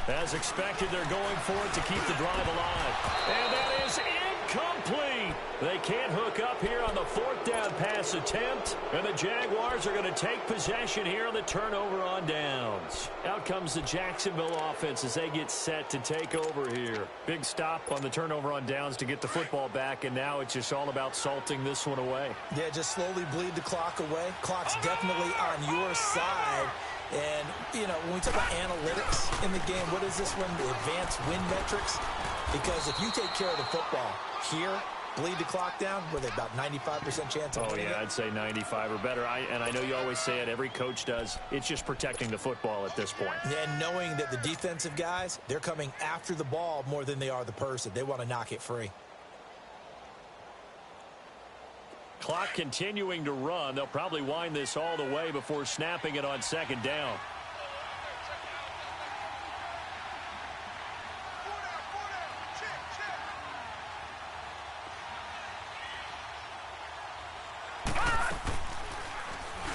Speaker 1: As expected, they're going for it to keep the drive alive. And that is incomplete. They can't hook up here on the 4th down pass attempt. And the Jaguars are going to take possession here on the turnover on downs. Out comes the Jacksonville offense as they get set to take over here. Big stop on the turnover on downs to get the football back, and now it's just all about salting this one away.
Speaker 2: Yeah, just slowly bleed the clock away. Clock's definitely on your side. And, you know, when we talk about analytics in the game, what is this one? The advanced win metrics? Because if you take care of the football here, bleed the clock down, with about 95% chance of winning it?
Speaker 1: I'd say 95 or better. And I know you always say it, every coach does. It's just protecting the football at this point.
Speaker 2: And knowing that the defensive guys, they're coming after the ball more than they are the person. They want to knock it free.
Speaker 1: Clock continuing to run. They'll probably wind this all the way before snapping it on 2nd down.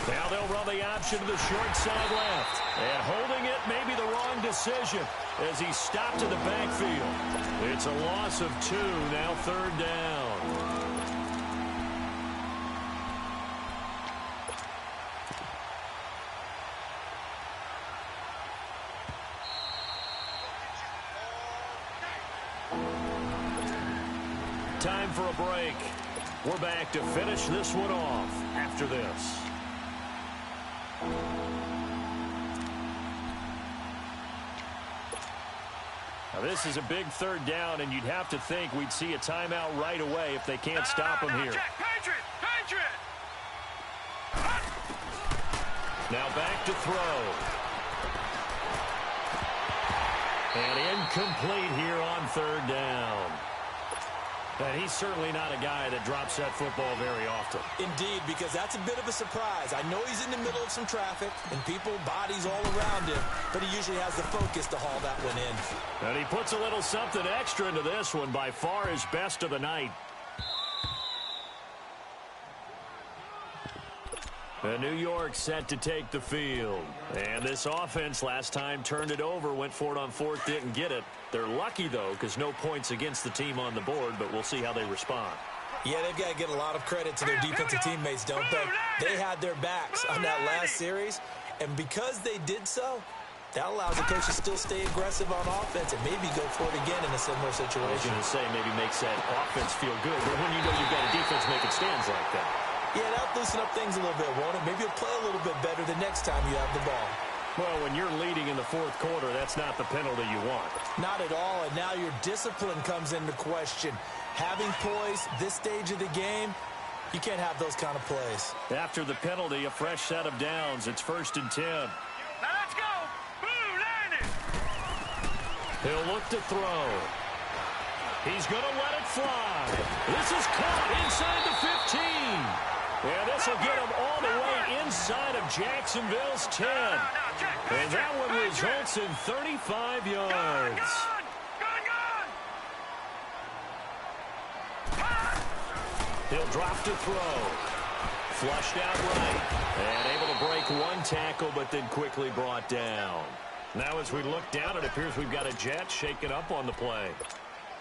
Speaker 1: Now they'll run the option to the short side left. And holding it may be the wrong decision as he stopped in the backfield. It's a loss of 2, now 3rd down. Time for a break. We're back to finish this one off after this. Now this is a big 3rd down, and you'd have to think we'd see a timeout right away if they can't stop him here. Now back to throw. And incomplete here on 3rd down. And he's certainly not a guy that drops that football very often.
Speaker 2: Indeed, because that's a bit of a surprise. I know he's in the middle of some traffic and people, bodies all around him, but he usually has the focus to haul that one in.
Speaker 1: And he puts a little something extra into this one, by far his best of the night. And New York set to take the field. And this offense last time turned it over, went for it on fourth, didn't get it. They're lucky, though, because no points against the team on the board, but we'll see how they respond.
Speaker 2: Yeah, they've got to get a lot of credit to their defensive teammates, don't they? They had their backs on that last series, and because they did so, that allows the coach to still stay aggressive on offense and maybe go for it again in a similar situation.
Speaker 1: I was going to say maybe makes that offense feel good, but when you know you've got a defense making stands like that.
Speaker 2: Yeah, that'll loosen up things a little bit, won't it? Maybe you'll play a little bit better the next time you have the ball.
Speaker 1: Well, when you're leading in the fourth quarter, that's not the penalty you want.
Speaker 2: Not at all, and now your discipline comes into question. Having poise this stage of the game, you can't have those kind of plays.
Speaker 1: After the penalty, a fresh set of downs. It's 1st and 10.
Speaker 3: Now let's go. Blue line it.
Speaker 1: He'll look to throw. He's going to let it fly. This is caught inside the 15. And this will get him all the way inside of Jacksonville's 10. And that one results in 35 yards. He'll drop to throw. Flushed out right. And able to break one tackle, but then quickly brought down. Now as we look down, it appears we've got a Jet shaken up on the play.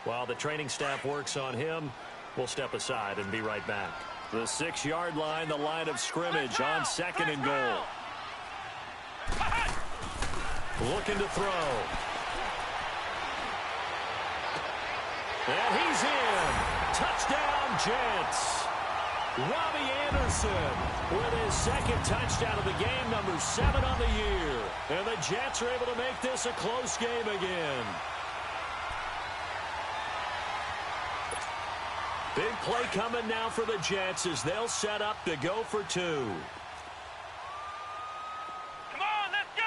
Speaker 1: While the training staff works on him, we'll step aside and be right back. The 6-yard line, the line of scrimmage on 2nd and goal. Looking to throw. And he's in. Touchdown, Jets. Robbie Anderson with his 2nd touchdown of the game, number 7 on the year. And the Jets are able to make this a close game again. Big play coming now for the Jets as they'll set up to go for 2.
Speaker 3: Come on, let's go.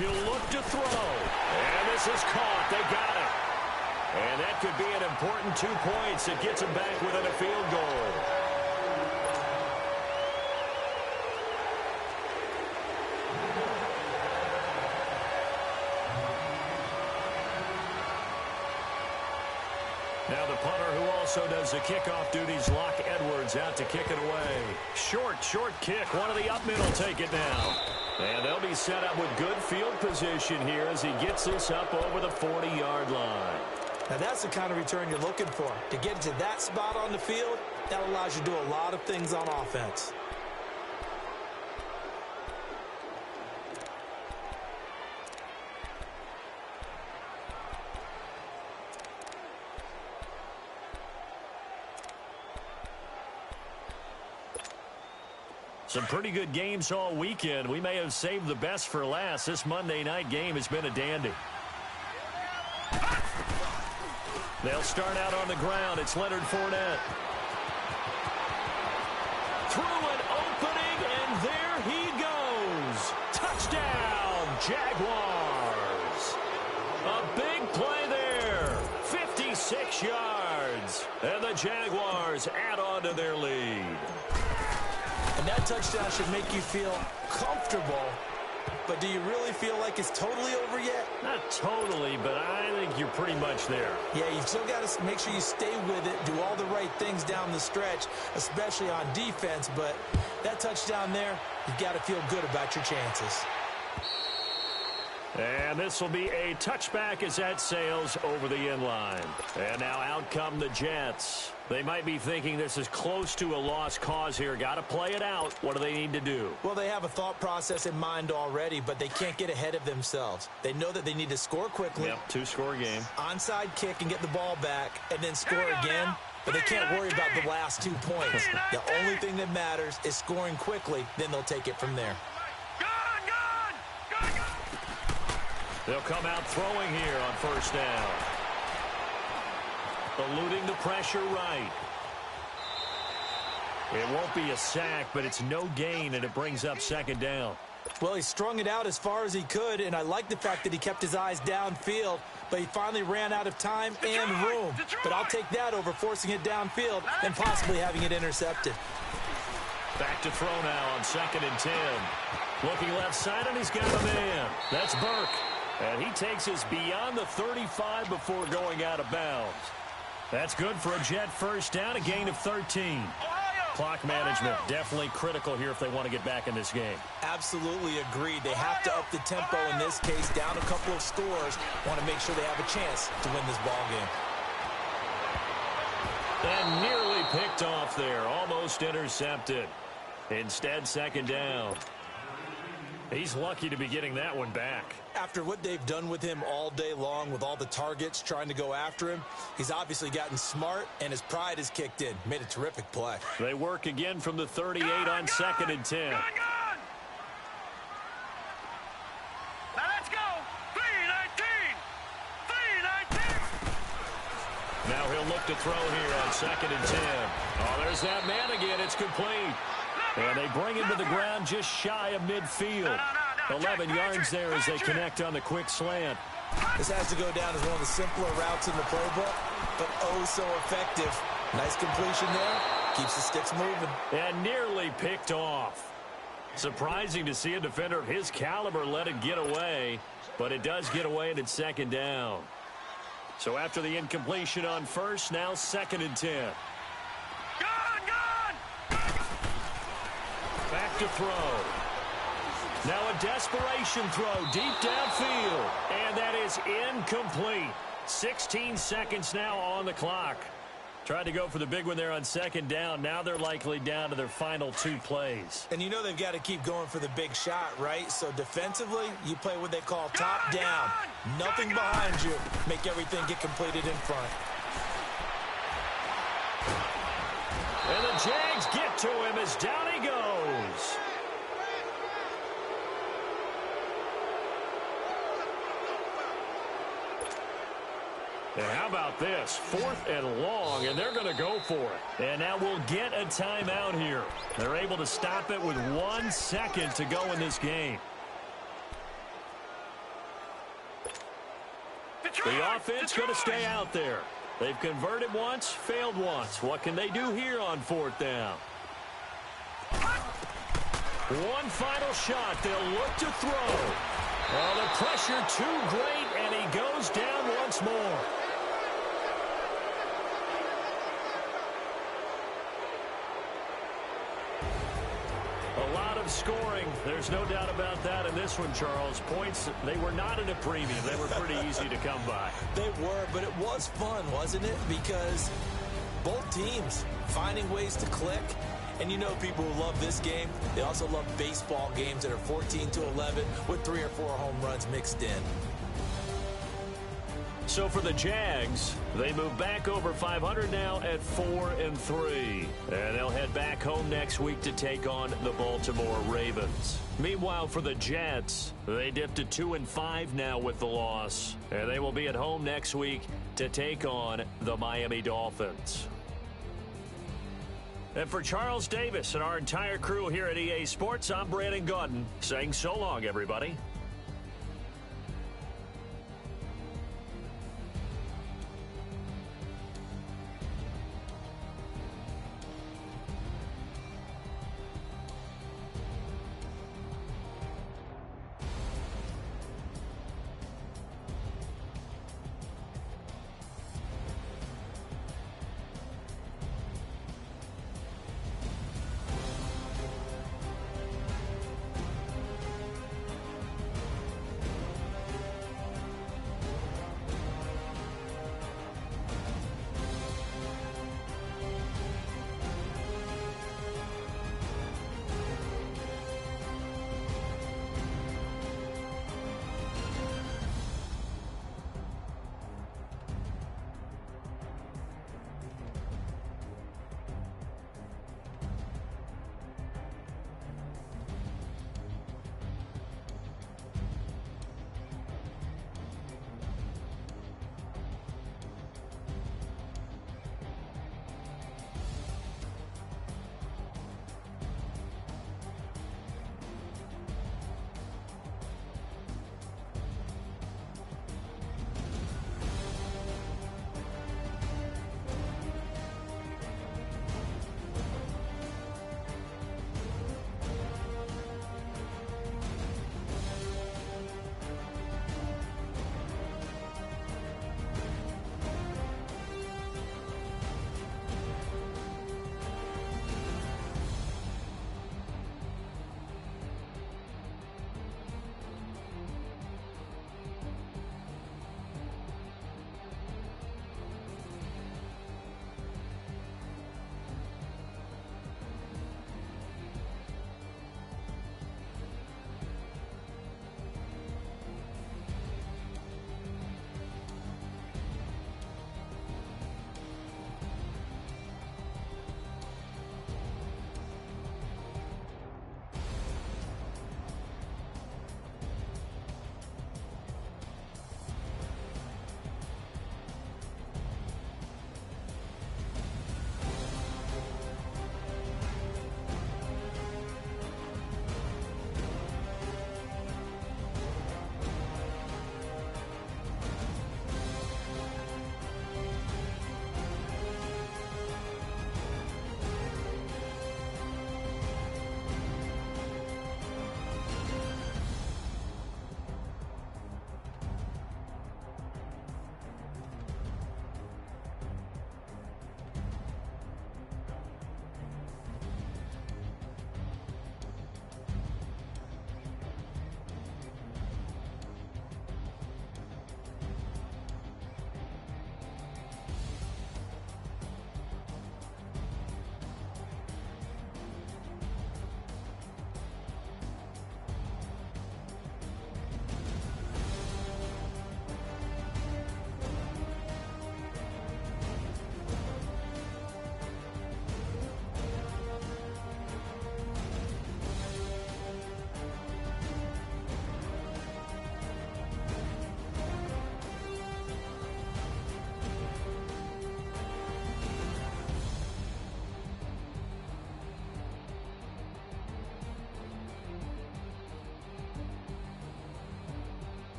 Speaker 1: He'll look to throw. And this is caught. They got it. And that could be an important 2 points. It gets them back within a field goal. Now the punter who also does the kickoff duties, Locke Edwards, out to kick it away. Short kick. One of the up middle take it now. And they'll be set up with good field position here as he gets this up over the 40-yard line.
Speaker 2: Now that's the kind of return you're looking for. To get to that spot on the field, that allows you to do a lot of things on offense.
Speaker 1: Some pretty good games all weekend. We may have saved the best for last. This Monday night game has been a dandy. They'll start out on the ground. It's Leonard Fournette. Through an opening, and there he goes. Touchdown, Jaguars. A big play there. 56 yards. And the Jaguars add on to their lead.
Speaker 2: And that touchdown should make you feel comfortable. But do you really feel like it's totally over yet?
Speaker 1: Not totally, but I think you're pretty much there.
Speaker 2: Yeah, you've still got to make sure you stay with it, do all the right things down the stretch, especially on defense. But that touchdown there, you've got to feel good about your chances.
Speaker 1: And this will be a touchback as that sails over the inline. And now out come the Jets. They might be thinking this is close to a lost cause here. Got to play it out. What do they need to do?
Speaker 2: Well, they have a thought process in mind already, but they can't get ahead of themselves. They know that they need to score quickly.
Speaker 1: Yep, 2-score game.
Speaker 2: Onside kick and get the ball back and then score again. But they can't worry about the last 2 points. The only thing that matters is scoring quickly. Then they'll take it from there.
Speaker 1: They'll come out throwing here on first down. Eluding the pressure right. It won't be a sack, but it's no gain, and it brings up second down.
Speaker 2: Well, he strung it out as far as he could, and I like the fact that he kept his eyes downfield, but he finally ran out of time and room. But I'll take that over forcing it downfield and possibly having it intercepted.
Speaker 1: Back to throw now on 2nd and 10. Looking left side, and he's got a man. That's Burke. And he takes us beyond the 35 before going out of bounds. That's good for a Jet first down, a gain of 13. Clock management definitely critical here if they want to get back in this game.
Speaker 2: Absolutely agreed. They have to up the tempo in this case, down a couple of scores. Want to make sure they have a chance to win this ball game.
Speaker 1: And nearly picked off there, almost intercepted. Instead, 2nd down. He's lucky to be getting that one back.
Speaker 2: After what they've done with him all day long with all the targets trying to go after him, he's obviously gotten smart, and his pride has kicked in. Made a terrific play.
Speaker 1: They work again from the 38 on 2nd and 10.
Speaker 3: Now let's go. 3-19. 3-19.
Speaker 1: Now he'll look to throw here on 2nd and 10. Oh, there's that man again. It's complete. And they bring him to the ground just shy of midfield. 11 yards there as they connect on the quick slant.
Speaker 2: This has to go down as one of the simpler routes in the playbook, but oh so effective. Nice completion there. Keeps the sticks moving.
Speaker 1: And nearly picked off. Surprising to see a defender of his caliber let it get away, but it does get away and it's 2nd down. So after the incompletion on first, now 2nd and 10. Back to throw. Now a desperation throw deep downfield. And that is incomplete. 16 seconds now on the clock. Tried to go for the big one there on 2nd down. Now they're likely down to their final 2 plays.
Speaker 2: And you know they've got to keep going for the big shot, right? So defensively, you play what they call top down. Nothing behind you. Make everything get completed in front.
Speaker 1: And the Jags get to him as down he goes. And how about this? 4th and long, and they're going to go for it. And now we'll get a timeout here. They're able to stop it with 1 second to go in this game. The offense going to stay out there. They've converted once, failed once. What can they do here on 4th down? One final shot. They'll look to throw. Well, the pressure too great, and he goes down once more. A lot of scoring. There's no doubt about that in this one, Charles. Points, they were not at a premium. They were pretty easy to come by.
Speaker 2: They were, but it was fun, wasn't it? Because both teams finding ways to click. And you know people who love this game, they also love baseball games that are 14-11 with 3 or 4 home runs mixed in.
Speaker 1: So for the Jags, they move back over 500 now at 4-3. And they'll head back home next week to take on the Baltimore Ravens. Meanwhile, for the Jets, they dipped to 2-5 now with the loss. And they will be at home next week to take on the Miami Dolphins. And for Charles Davis and our entire crew here at EA Sports, I'm Brandon Gaudin saying so long, everybody.